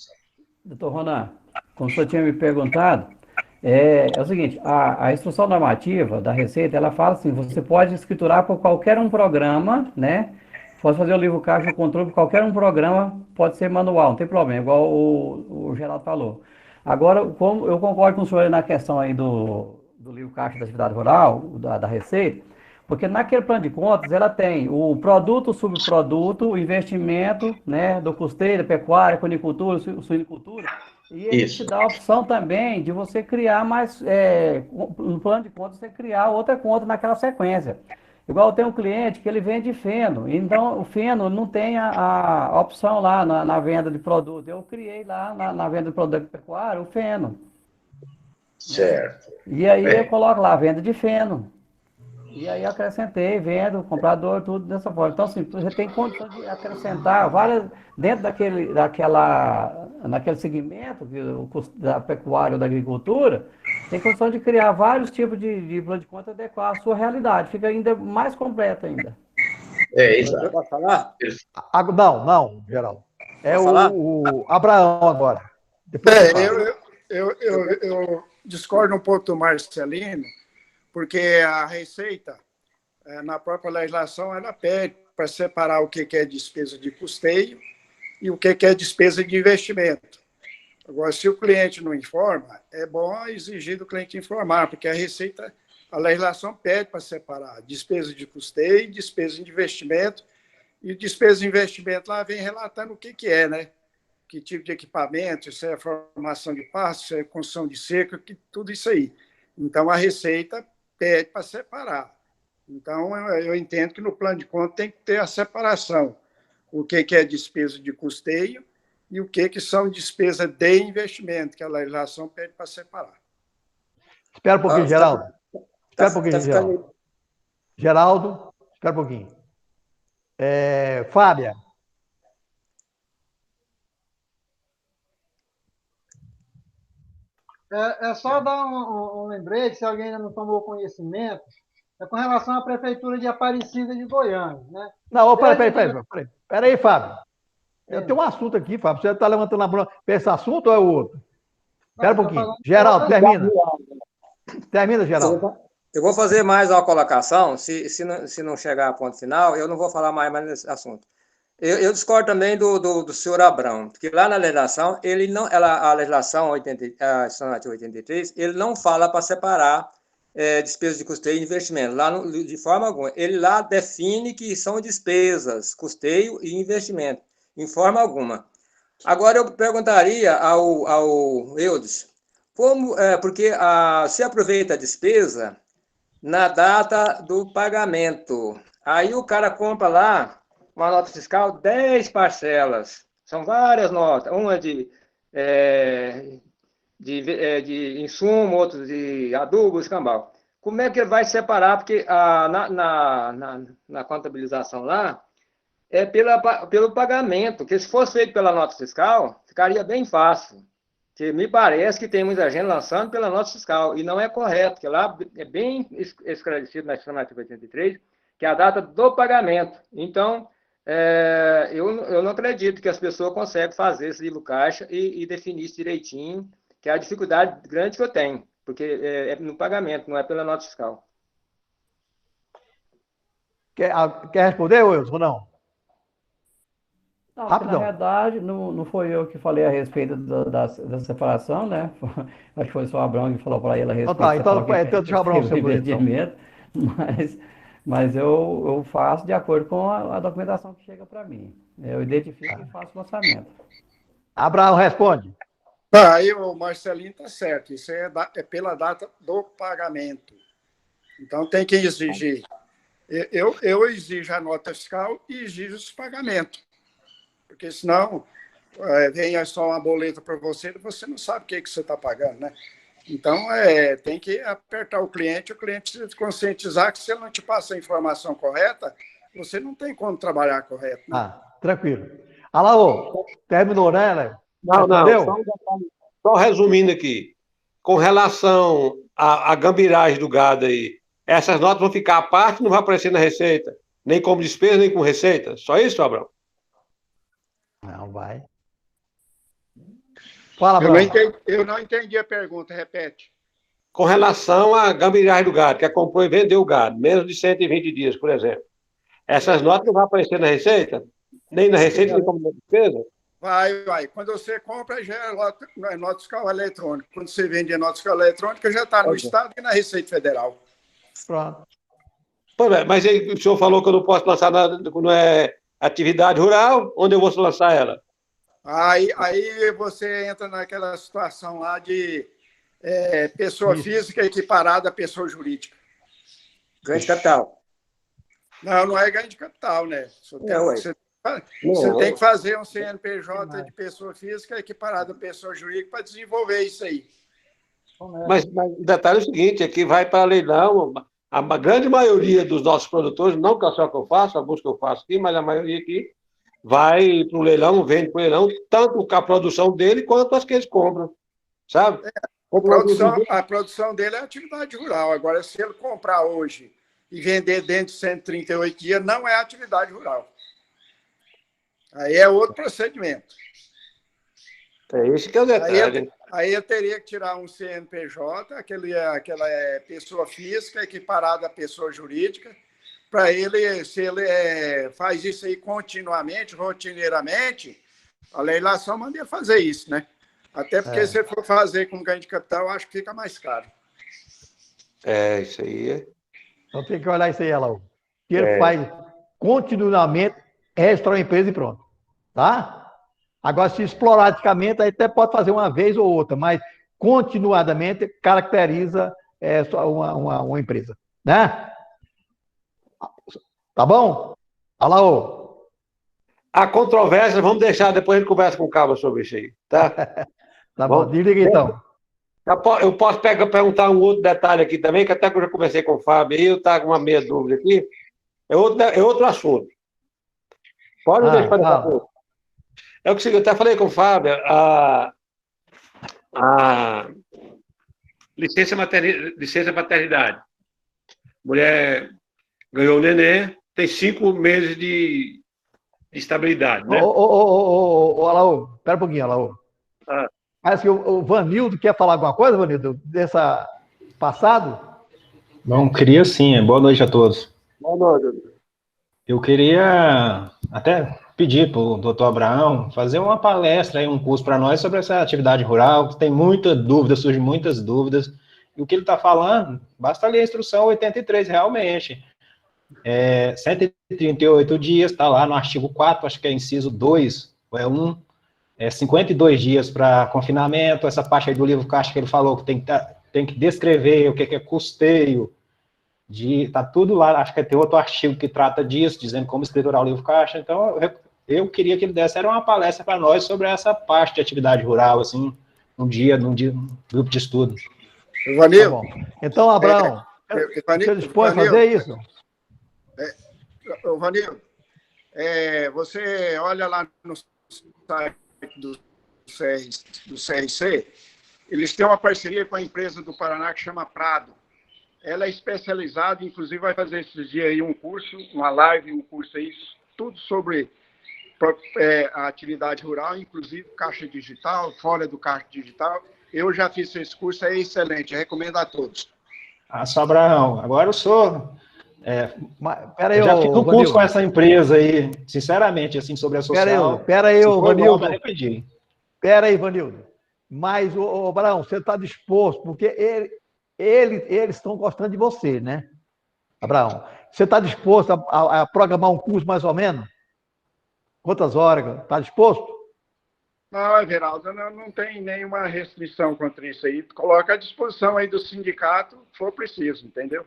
Doutor Ronan, como o senhor tinha me perguntado, é o seguinte, a instrução normativa da Receita, ela fala assim, você pode escriturar por qualquer um programa, né? Pode fazer o livro caixa de controle por qualquer um programa, pode ser manual, não tem problema, igual o Geraldo falou. Agora, como eu concordo com o senhor na questão aí do livro caixa da atividade rural, da Receita, porque naquele plano de contas, ela tem o produto, o subproduto, o investimento, né, do custeio, da pecuária, conicultura, suinicultura, e ele te dá a opção também de você criar mais, no plano de contas, você criar outra conta naquela sequência. Igual tem um cliente que ele vende feno, então o feno não tem a opção lá na venda de produto. Eu criei lá na venda de produto de pecuária o feno. Certo. E aí eu coloco lá a venda de feno. E aí acrescentei, vendo, comprador, tudo dessa forma. Então, assim, você tem condição de acrescentar várias, dentro naquele segmento da pecuária ou da agricultura, tem condição de criar vários tipos de plano de conta adequado à sua realidade. Fica ainda mais completo ainda. Exato. Pode falar? Não, Geraldo. O Abraão agora. Eu discordo um pouco do Marcelino, porque a Receita, na própria legislação, ela pede para separar o que é despesa de custeio e o que é despesa de investimento. Agora, se o cliente não informa, é bom exigir do cliente informar, porque a Receita, a legislação pede para separar despesa de custeio, despesa de investimento, e despesa de investimento lá vem relatando o que é, né? Que tipo de equipamento, se é formação de pasto, se é construção de cerca, tudo isso aí. Então, a Receita pede para separar. Então, eu entendo que no plano de conta tem que ter a separação. O que é despesa de custeio e o que são despesas de investimento, que a legislação pede para separar. Espera um pouquinho, Geraldo. Espera um pouquinho, Geraldo. Geraldo, espera um pouquinho. Fábia. É só dar um lembrete, se alguém ainda não tomou conhecimento, com relação à Prefeitura de Aparecida de Goiânia, né? Não, peraí, Fábio. Eu tenho um assunto aqui, Fábio. Você está levantando a bola para esse assunto ou é o outro? Espera um pouquinho. Geraldo, termina. Termina, Geraldo. Eu vou fazer mais uma colocação, se não chegar a ponto final, eu não vou falar mais nesse assunto. Eu discordo também do senhor Abrão, porque lá na legislação, a legislação 83, ele não fala para separar despesas de custeio e investimento, de forma alguma. Ele lá define que são despesas, custeio e investimento, em forma alguma. Agora, eu perguntaria ao Eudes, porque se aproveita a despesa na data do pagamento. Aí o cara compra lá uma nota fiscal, 10 parcelas. São várias notas. Uma de insumo, outra de adubo, escambau. Como é que ele vai separar? Porque na contabilização lá, é pelo pagamento. Porque se fosse feito pela nota fiscal, ficaria bem fácil. Que me parece que tem muita gente lançando pela nota fiscal, e não é correto, porque lá é bem esclarecido na estimativa 83, que é a data do pagamento. Então, eu não acredito que as pessoas conseguem fazer esse livro caixa e definir isso direitinho, que é a dificuldade grande que eu tenho, porque é no pagamento, não é pela nota fiscal. Quer responder, Wilson, ou não? Não, na verdade, não foi eu que falei a respeito da separação, né? Acho que foi só o Abrão que falou para ele a respeito então deixa o Abrão ser investimento, mas eu faço de acordo com a documentação que chega para mim. Eu identifico e faço o lançamento. Abrão, responde. Aí o Marcelinho está certo, isso é pela data do pagamento. Então tem que exigir. Eu exijo a nota fiscal e exijo esse pagamento. Porque senão vem só uma boleta para você e você não sabe o que você está pagando, né? Então, tem que apertar o cliente se conscientizar que se ele não te passa a informação correta, você não tem como trabalhar correto. Né? Tranquilo. Alaô, terminou, né? Não, só resumindo aqui. Com relação à gambiragem do gado aí, essas notas vão ficar à parte, não vai aparecer na receita, nem como despesa, nem como receita. Só isso, Abrão? Não vai. Fala, eu não entendi a pergunta, repete. Com relação à gambiragem do gado, que comprou e vendeu o gado, menos de 120 dias, por exemplo. Essas notas não vão aparecer na receita? Nem na receita, nem como despesa? Vai. Quando você compra, já é nota fiscal eletrônica. Quando você vende a nota fiscal eletrônica, já está no Estado e na Receita Federal. Pronto. Pois é, mas aí, o senhor falou que eu não posso lançar nada, não é atividade rural, onde eu vou lançar ela? Aí você entra naquela situação lá de pessoa física equiparada a pessoa jurídica. Ganho de capital. Não é ganho de capital, né? Você tem que fazer um CNPJ de pessoa física equiparada a pessoa jurídica para desenvolver isso aí. Mas o detalhe é o seguinte, é que vai para leilão, a grande maioria dos nossos produtores, não que é só que eu faço, alguns que eu faço aqui, mas a maioria aqui vai para o leilão, vende para o leilão, tanto a produção dele quanto as que eles compram, sabe? A produção dele é atividade rural. Agora, se ele comprar hoje e vender dentro de 138 dias, não é atividade rural. Aí é outro procedimento. É esse que é o detalhe. Aí eu teria que tirar um CNPJ, aquela pessoa física equiparada à pessoa jurídica, para ele, se ele faz isso aí continuamente, rotineiramente, a legislação manda ele fazer isso, né? Até porque se ele for fazer com ganho de capital, acho que fica mais caro. Isso aí. Então tem que olhar isso aí, Alaú. Que ele faz continuamente, registrar a empresa e pronto. Tá? Agora, se esporadicamente, aí até pode fazer uma vez ou outra, mas continuadamente caracteriza uma empresa. Né? Tá bom? Alaô. A controvérsia, vamos deixar, depois a gente conversa com o Cabo sobre isso aí, tá? Tá bom, desliga então. Eu posso perguntar um outro detalhe aqui também, que até que eu já conversei com o Fábio aí, eu estava com uma meia dúvida aqui. É outro assunto. Pode deixar para daqui a pouco. É o que eu até falei com o Fábio, a licença maternidade. Mulher ganhou o neném, tem 5 meses de estabilidade, né? Alaú, espera um pouquinho, Alaú. Parece que o Vanildo quer falar alguma coisa, Vanildo, dessa passado? Bom, queria sim. Boa noite a todos. Boa noite. Eu queria até pedir para o doutor Abraão fazer uma palestra, aí, um curso para nós sobre essa atividade rural, que tem muita dúvida, surgem muitas dúvidas. E o que ele está falando, basta ler a instrução 83, realmente. 138 dias, está lá no artigo 4, acho que é inciso 2, ou é 1, 52 dias para confinamento, essa parte aí do livro Caixa que ele falou que tem que descrever o que é custeio, tá tudo lá, acho que tem outro artigo que trata disso, dizendo como escriturar o livro Caixa, então eu queria que ele desse uma palestra para nós sobre essa parte de atividade rural, assim, num grupo de estudo. Ivanildo. Tá bom. Então, Abraão, você dispõe a fazer isso? Ivanildo, você olha lá no site do CRC, eles têm uma parceria com a empresa do Paraná que chama Prado. Ela é especializada, inclusive vai fazer esses dias aí um curso, uma live, um curso aí, tudo sobre a atividade rural, inclusive caixa digital, fora do caixa digital. Eu já fiz esse curso, é excelente, recomendo a todos. Só Abraão, agora eu sou... Pera aí, eu já fiz um curso Vanildo. com essa empresa aí, sinceramente, assim, sobre a social. Pera aí, Vanildo. Arrependi. Pera aí, Vanildo. Mas, Abraão, você está disposto, porque eles estão gostando de você, né? Abraão, você está disposto a programar um curso mais ou menos? Quantas horas? Está disposto? Não, Everaldo, não tem nenhuma restrição contra isso aí. Coloca à disposição aí do sindicato, se for preciso, entendeu?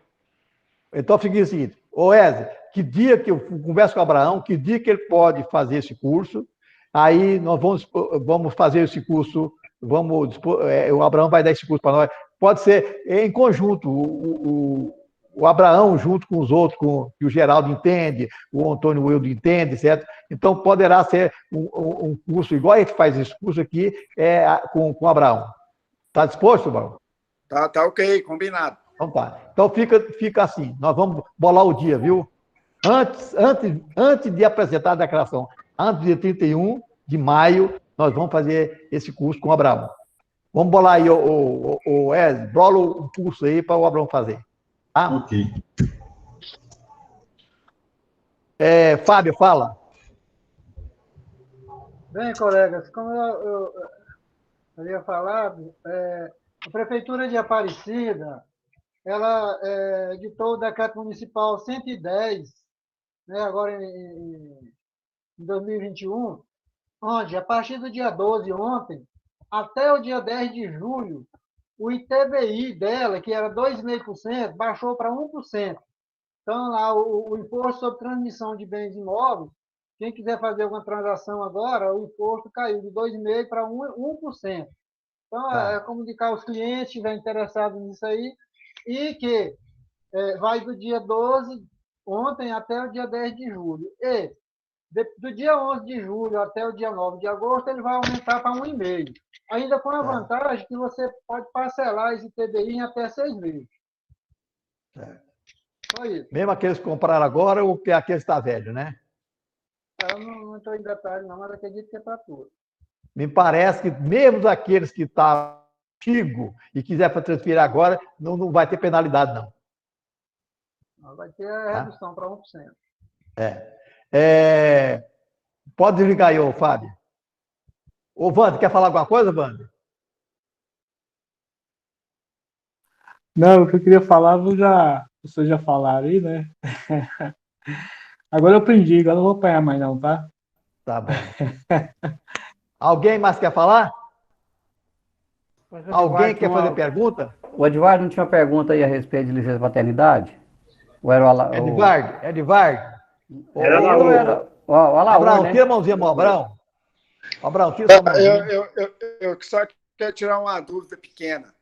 Então, fica o seguinte, Wesley, que dia que eu converso com o Abraão, que dia que ele pode fazer esse curso, aí nós vamos fazer esse curso, o Abraão vai dar esse curso para nós, pode ser em conjunto, o Abraão junto com os outros, que o Geraldo entende, o Antônio Wildo entende, certo? Então, poderá ser um curso, igual a gente faz esse curso aqui, com o Abraão. Está disposto, Abraão? Tá ok, combinado. Então tá. Então fica assim, nós vamos bolar o dia, viu? Antes de apresentar a declaração, antes do dia 31 de maio, nós vamos fazer esse curso com o Abraão. Vamos bolar aí, o Wesley, bola o curso aí para o Abraão fazer. Tá? Ok. Fábio, fala. Bem, colegas, como eu havia falado, a Prefeitura de Aparecida, ela editou o Decreto Municipal 110, né, agora em 2021, onde, a partir do dia 12, ontem, até o dia 10 de julho, o ITBI dela, que era 2,5%, baixou para 1%. Então, lá, o Imposto sobre Transmissão de Bens Imóveis, quem quiser fazer alguma transação agora, o imposto caiu de 2,5% para 1%. Então, é comunicar aos clientes que estiverem interessados nisso aí, e que vai do dia 12, ontem, até o dia 10 de julho. E do dia 11 de julho até o dia 9 de agosto, ele vai aumentar para 1,5%. Ainda com a vantagem que você pode parcelar esse TBI em até 6 meses. Só isso. Mesmo aqueles que compraram agora ou que aqueles que estão velhos, né? Eu não estou em detalhe, não, mas acredito que é para tudo. Me parece que mesmo aqueles que estão antigo e quiser transferir agora, não vai ter penalidade, não. Vai ter a redução para 1%. Pode desligar aí, Fábio. Ô, Wander, quer falar alguma coisa, Wander? Não, o que eu queria falar, vocês já falaram aí, né? Agora eu aprendi, agora não vou apanhar mais não, tá? Tá bom. Alguém mais quer falar? Alguém quer fazer pergunta? O Edvardo não tinha uma pergunta aí a respeito de licença paternidade? Ou era Edvardo? Era o Alaor, Abraão, né? tira a mãozinha, Abraão. Abraão, tira sua mãozinha. Eu só quero tirar uma dúvida pequena.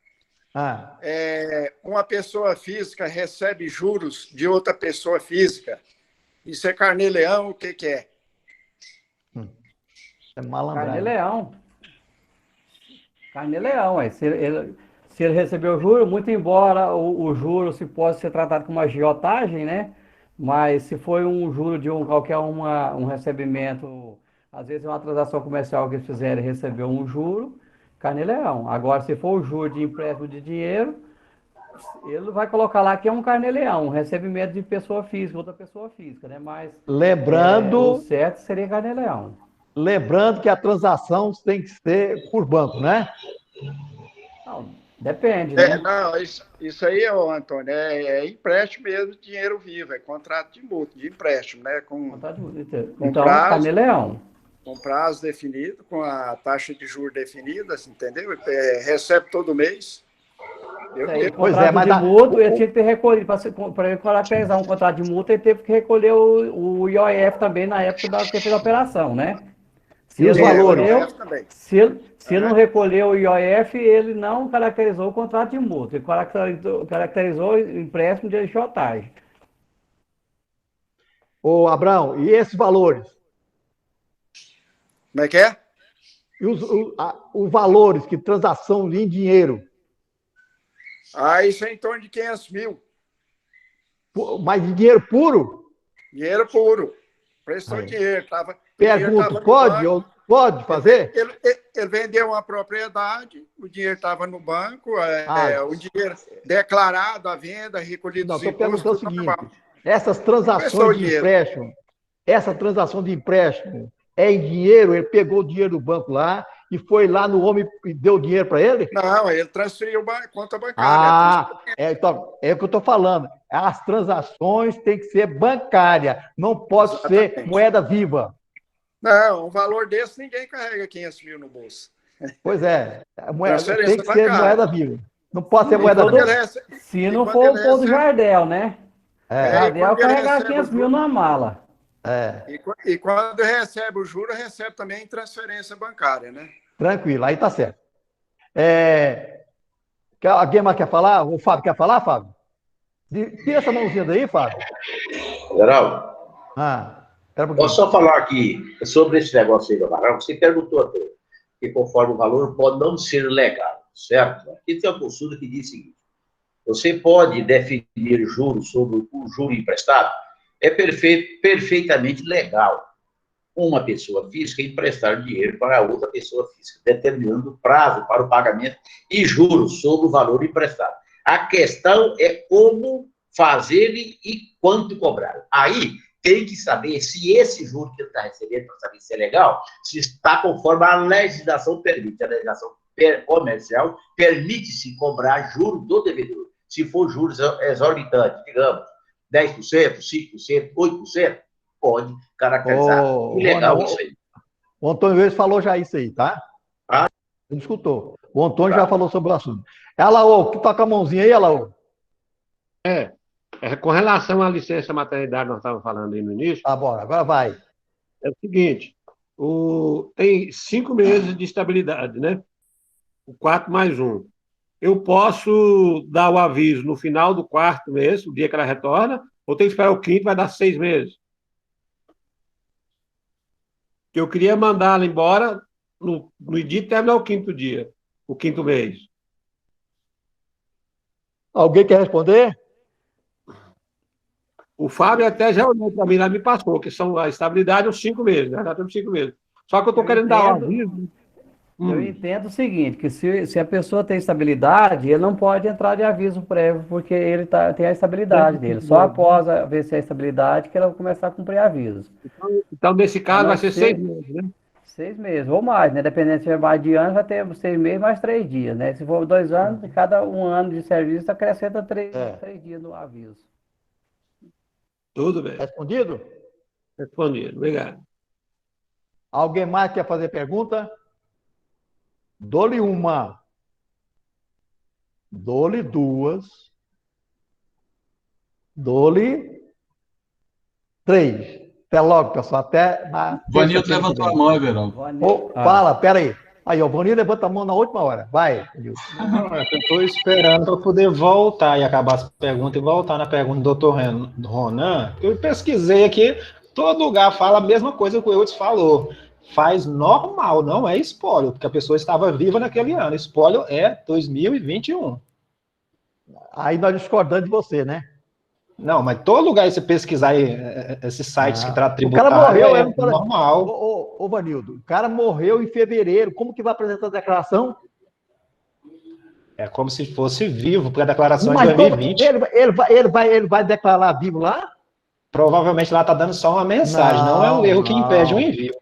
Uma pessoa física recebe juros de outra pessoa física. Isso é carnê-leão, o que é? É malandragem. Carnê-leão. Carnê-leão, se ele recebeu juro, muito embora o juro se possa ser tratado como uma agiotagem, né? Mas se foi um juro de qualquer um recebimento, às vezes é uma transação comercial que eles fizerem receber um juro, carnê-leão. Agora, se for o juro de empréstimo de dinheiro, Ele vai colocar lá que é um carnê-leão, recebimento de pessoa física, outra pessoa física, né? Mas o certo seria carnê-leão. Lembrando que a transação tem que ser por banco, né? Não, depende, né? Não, isso aí, ô, Antônio, é empréstimo mesmo, dinheiro vivo, é contrato de mútuo, de empréstimo, né? Então, carnê-leão. Com prazo definido, com a taxa de juros definida, assim, entendeu? Recebe todo mês. Mas de mútuo, ele tinha que ter recolhido, para ele caracterizar um contrato de mútuo, ele teve que recolher o IOF também na época que fez a operação, né? Se ele não recolheu o IOF, ele não caracterizou o contrato de mútuo, ele caracterizou o empréstimo de agiotagem. Ô, Abrão, e esses valores? Como é que é? E os valores, que transação em dinheiro? Isso é em torno de 500 mil. Mas de dinheiro puro? Dinheiro puro. Prestou dinheiro. Pergunto, pode fazer? Ele vendeu uma propriedade, o dinheiro estava no banco, o dinheiro declarado à venda, recolhido dos impostos. Estou perguntando o seguinte, essas transações de empréstimo, essa transação de empréstimo é em dinheiro? Ele pegou o dinheiro do banco lá e foi lá no homem e deu dinheiro para ele? Não, ele transferiu a conta bancária. Então, é o que eu estou falando. As transações têm que ser bancárias, não pode ser moeda viva. Não, um valor desse ninguém carrega 500 mil no bolso. Pois é, tem que ser moeda viva. Não pode ser moeda viva. Se não for o povo do Jardel, né? Jardel carregar 500 mil na mala. E quando recebe o juro, recebe também em transferência bancária, né? Tranquilo, aí tá certo. Alguém mais quer falar? O Fábio quer falar, Fábio? Tira essa mãozinha daí, Fábio. Geraldo. Posso só falar aqui sobre esse negócio aí do Abrão? Você perguntou até que conforme o valor pode não ser legal, certo? Aqui tem uma postura que diz o seguinte: você pode definir juros sobre o juro emprestado, é perfeitamente legal uma pessoa física emprestar dinheiro para outra pessoa física, determinando prazo para o pagamento e juros sobre o valor emprestado. A questão é como fazer e quanto cobrar. Aí tem que saber se esse juro que ele está recebendo, para saber se é legal, se está conforme a legislação permite. A legislação comercial permite-se cobrar juros do devedor. Se for juros exorbitantes, digamos, 10%, 5%, 8%, pode caracterizar. Ilegal isso aí. O Antônio Reis falou já isso aí, tá? Ele escutou. O Antônio já falou sobre o assunto. Alaô, que toca a mãozinha aí, Alaô. Com relação à licença maternidade, nós estávamos falando aí no início. Bora, agora vai. É o seguinte, tem 5 meses de estabilidade, né? O 4 mais 1. Eu posso dar o aviso no final do 4º mês, o dia que ela retorna, ou tem que esperar o 5º, vai dar 6 meses. Eu queria mandá-la embora no dia de terminar o 5º dia, o 5º mês. Alguém quer responder? O Fábio até já olhou para mim, lá me passou, que são a estabilidade os 5 meses, né? Já temos 5 meses. Só que eu estou querendo dar um aviso. Eu entendo o seguinte, que se a pessoa tem estabilidade, ele não pode entrar de aviso prévio, porque ele tem a estabilidade dele. Só após ver se a estabilidade que ela vai começar a cumprir avisos. Então, nesse caso, vai ser 6 meses, né? 6 meses, ou mais, né? Dependendo se é mais de anos, vai ter 6 meses mais 3 dias, né? Se for 2 anos, cada 1 ano de serviço acrescenta 3 dias no aviso. Tudo bem. Respondido? Respondido, obrigado. Alguém mais quer fazer pergunta? Dou-lhe uma. Dou-lhe 2. Dou-lhe 3. Até logo, pessoal. Até na. Vanildo levantou a mão, Everaldo. Fala, peraí. Aí, o Vanildo levanta a mão na última hora. Vai, Vanildo. Eu estou esperando para poder voltar e acabar as perguntas e voltar na pergunta do doutor Ronan. Eu pesquisei aqui, todo lugar fala a mesma coisa que o Eudes falou. Faz normal, não é espólio, porque a pessoa estava viva naquele ano. Espólio é 2021. Aí nós discordamos de você, né? Não, mas todo lugar você pesquisar aí, esses sites que tratam tributário, o cara morreu, é normal. Ô, Vanildo, o cara morreu em fevereiro. Como que vai apresentar a declaração? É como se fosse vivo para a declaração de Mas 2020. ele vai declarar vivo lá? Provavelmente lá está dando só uma mensagem, não é um erro que impede o envio.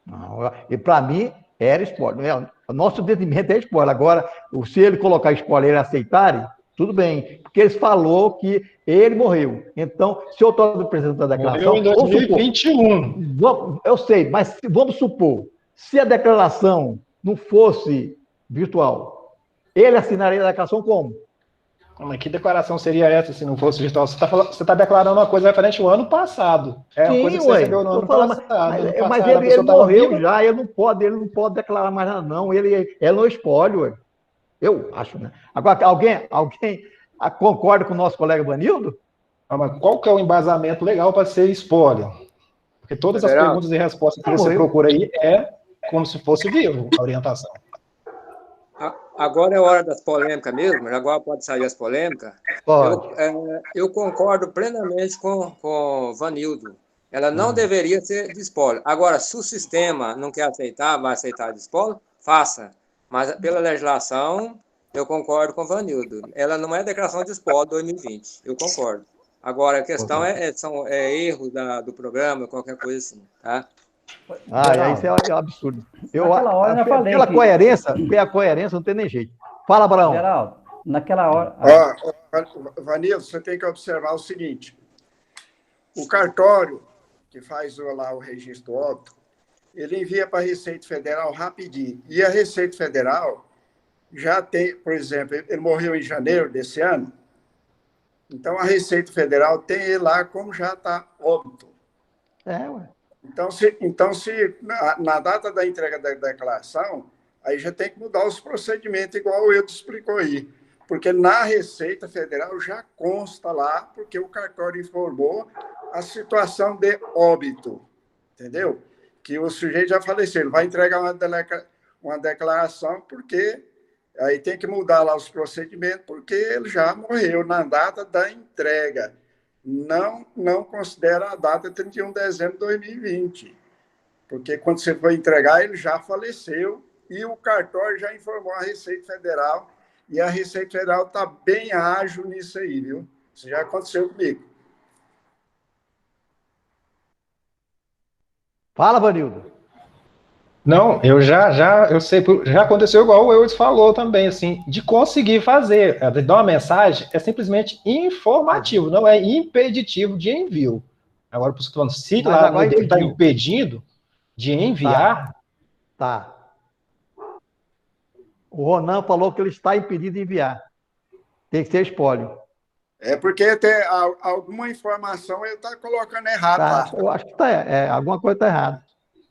Não, e para mim, era spoiler. O nosso entendimento é spoiler. Agora, se ele colocar spoiler e ele aceitarem, tudo bem. Porque ele falou que ele morreu. Então, se eu estou apresentando a declaração... Morreu em 2021. Eu sei, mas vamos supor, se a declaração não fosse virtual, ele assinaria a declaração como? Mas que declaração seria essa se não fosse virtual? Você está declarando uma coisa referente ao ano passado. É uma coisa que você recebeu no ano passado. Mas ele morreu já, ele não pode declarar mais nada, não. Ele não espólio, ué. Eu acho, né? Agora, alguém concorda com o nosso colega Vanildo? Mas qual que é o embasamento legal para ser espólio? Porque todas as perguntas e respostas que você procura aí é como se fosse vivo a orientação. Agora é hora das polêmicas mesmo, agora pode sair as polêmicas. Pode. Eu concordo plenamente com o Vanildo. Ela não deveria ser de espólio. Agora, se o sistema não quer aceitar, vai aceitar de espólio, faça. Mas pela legislação, eu concordo com o Vanildo. Ela não é declaração de espólio 2020, eu concordo. Agora, a questão são erros do programa, qualquer coisa assim, tá? Isso é um absurdo. Naquela hora eu já falei pela coerência, não tem nem jeito. Fala, Abraão. Geraldo, naquela hora... Vanildo, você tem que observar o seguinte. O cartório, que faz lá o registro óbito, ele envia para a Receita Federal rapidinho. E a Receita Federal já tem, por exemplo, ele morreu em janeiro desse ano, então a Receita Federal tem ele lá como já está óbito. Ué. Então, se na data da entrega da declaração, aí já tem que mudar os procedimentos, igual o Eudes explicou aí. Porque na Receita Federal já consta lá, porque o cartório informou a situação de óbito, entendeu? Que o sujeito já faleceu, ele vai entregar uma declaração, porque aí tem que mudar lá os procedimentos, porque ele já morreu na data da entrega. Não considera a data 31 de dezembro de 2020, porque quando você for entregar, ele já faleceu e o cartório já informou a Receita Federal, e a Receita Federal está bem ágil nisso aí, viu? Isso já aconteceu comigo. Fala, Vanildo. Não, eu sei, já aconteceu igual o Eudes falou também, assim, de conseguir fazer, dar uma mensagem é simplesmente informativo, não é impeditivo de envio. Agora, por isso que eu estou falando, se lá no dele está impedindo de enviar... Tá. O Ronan falou que ele está impedido de enviar. Tem que ser espólio. É porque tem alguma informação ele está colocando errado lá. Eu acho que alguma coisa está errada.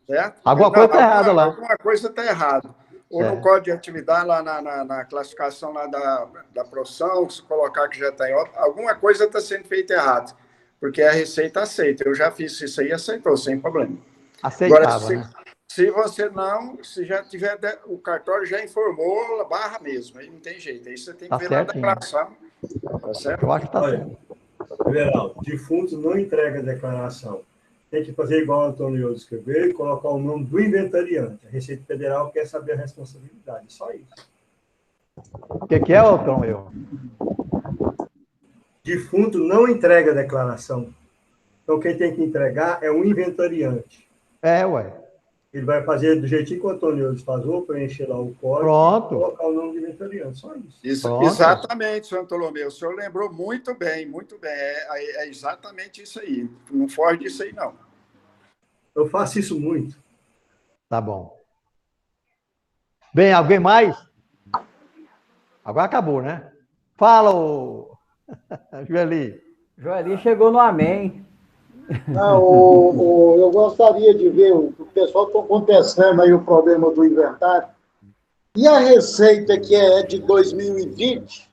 Certo? Alguma coisa está errada lá. Alguma coisa está errada. Ou no código de atividade, lá na classificação lá da profissão, se colocar que já está em óbito, alguma coisa está sendo feita errada. Porque a Receita aceita. Eu já fiz isso aí e aceitou, sem problema. Aceitava, agora, se você não, se já tiver, o cartório já informou, barra mesmo, aí não tem jeito. Aí você tem que ver na declaração. Tá certo? Eu acho que está certo. Liberal, defunto não entrega a declaração. Tem que fazer igual o Antônio escreveu e colocar o nome do inventariante. A Receita Federal quer saber a responsabilidade. Só isso. O que é, Antônio? Defunto não entrega a declaração. Então, quem tem que entregar é o inventariante. Ué. Ele vai fazer do jeitinho que o Antônio falou, preencher lá o código. Pronto. E colocar o nome do inventariante. Só isso. Exatamente, senhor Antolomeu. O senhor lembrou muito bem, muito bem. É exatamente isso aí. Não foge disso aí, não. Eu faço isso muito. Tá bom. Bem, alguém mais? Agora acabou, né? Fala, Joeli. Joeli chegou no amém. Não, eu gostaria de ver, o pessoal está contestando aí o problema do inventário. E a receita que é de 2020,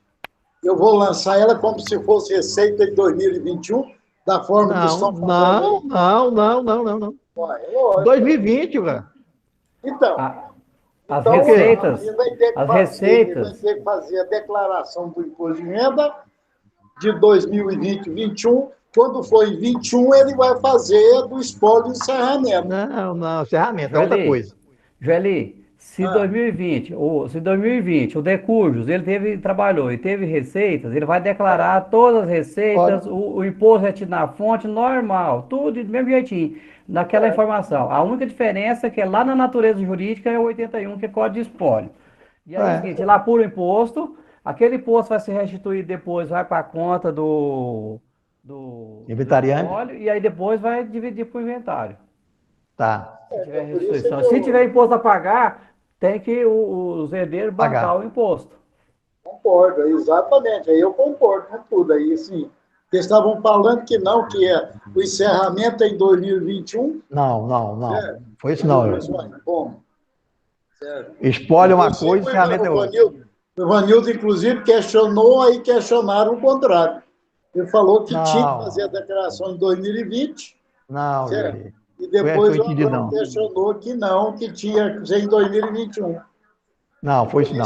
eu vou lançar ela como se fosse receita de 2021, da forma que estão fazendo. Não. 2020, velho. Então, as receitas. Ele vai ter que fazer a declaração do imposto de renda de 2020 e 2021. Quando for em 21, ele vai fazer do espólio e encerramento. Não, encerramento é outra coisa. Joeli, Se 2020, o Decurjos, trabalhou e teve receitas, ele vai declarar todas as receitas, o imposto retido na fonte, normal, tudo do mesmo jeitinho, naquela informação. A única diferença é que lá na natureza jurídica é o 81, que é Código de Espólio. E aí é o seguinte, ele apura o imposto, aquele imposto vai ser restituído depois, vai para a conta do inventariante, espólio, e aí depois vai dividir para o inventário. Tá. Se tiver restituição. Se tiver imposto a pagar, tem que os herdeiros bancar o imposto. Concordo, exatamente. Aí eu concordo com tudo. Aí, assim, eles estavam falando que não, que o encerramento é em 2021. Não. Foi isso não. Como? Espólio é uma coisa, encerramento é outra. O Ivanildo, inclusive, questionaram o contrário. Ele falou que tinha que fazer a declaração em 2020. Não, certo? E depois o Antônio questionou que tinha que ser em 2021. Não, foi isso não.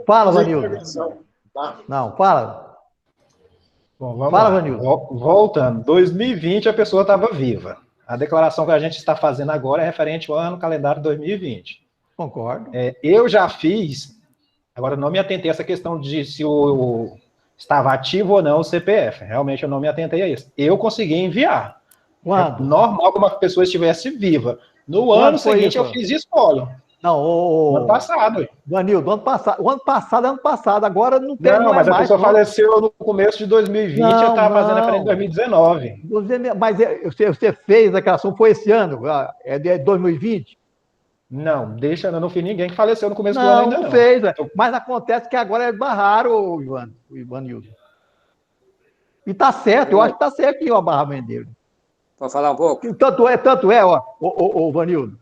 Fala, Vanildo. Tá? Não, fala. Bom, vamos lá. Vanildo. Voltando, 2020 a pessoa estava viva. A declaração que a gente está fazendo agora é referente ao ano calendário 2020. Concordo. Eu já fiz, agora não me atentei a essa questão de se estava ativo ou não o CPF. Realmente eu não me atentei a isso. Eu consegui enviar. Quando? É normal que uma pessoa estivesse viva. No ano seguinte eu fiz espólio. Não, ano passado. Vanildo, ano passado, agora não tem mais. Não, mas a pessoa faleceu no começo de 2020 e eu estava fazendo referente em 2019. Mas você fez a declaração, foi esse ano? É de 2020? Não, eu não fiz ninguém que faleceu no começo do ano ainda não fez, mas acontece que agora eles barraram o Ivanildo. E tá certo, eu acho que tá certo o barramento dele. Pode falar um pouco? Tanto é, o Vanildo,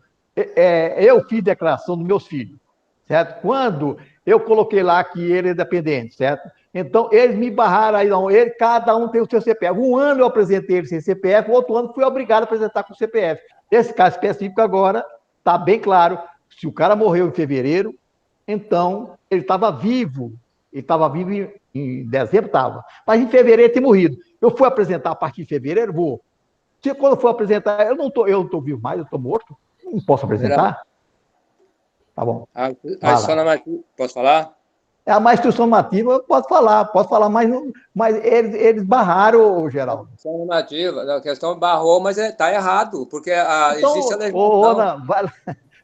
eu fiz declaração dos meus filhos, certo? Quando eu coloquei lá que ele é dependente, certo? Então, eles me barraram aí, não, cada um tem o seu CPF. Um ano eu apresentei ele sem CPF, o outro ano fui obrigado a apresentar com o CPF. Esse caso específico agora, está bem claro, se o cara morreu em fevereiro, então ele estava vivo. Ele estava vivo em dezembro, estava. Mas em fevereiro ele tinha morrido. Eu fui apresentar a partir de fevereiro, vou. Se quando eu for apresentar, eu não estou vivo mais, eu estou morto, não posso apresentar. Tá bom. A instrução normativa, posso falar? A instrução normativa, eu posso falar, mas eles barraram, Geraldo. A instrução normativa, a questão barrou, mas está errado, porque existe a legislação.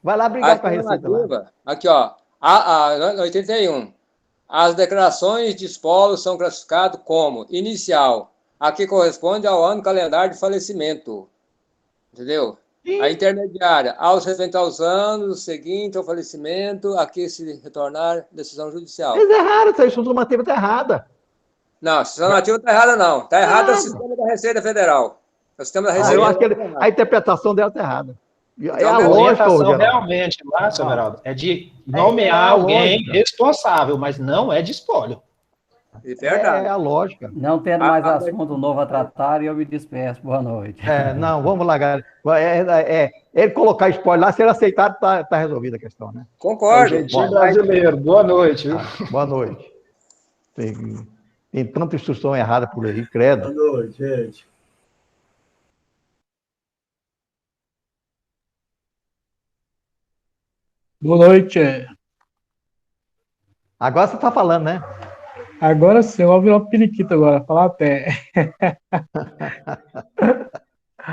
Vai lá brigar com a Receita. Lá. Aqui, no 81, as declarações de espólio são classificadas como inicial, a que corresponde ao ano calendário de falecimento. Entendeu? Sim. A intermediária, aos aos anos seguintes ao falecimento, a que se retornar decisão judicial. Eles erraram, essa instrução normativa está errada. Não, a instrução normativa está errada, não. Está errada o sistema da Receita Federal. O sistema da Receita eu acho que a interpretação dela está errada. Então, a orientação realmente, Márcio Everaldo, é de nomear alguém responsável, mas não é de espólio. Verdade. É a lógica. Não tendo mais assunto novo a tratar, eu me despeço. Boa noite. Não, vamos lá, galera. Ele colocar espólio lá, se ele aceitar, está resolvida a questão, né? Concordo. Brasileiro, boa noite. Boa noite. Tem tanta instrução errada por aí, credo. Boa noite, gente. Boa noite. Agora você está falando, né? Agora sim, eu vou virar um periquito agora, falar até.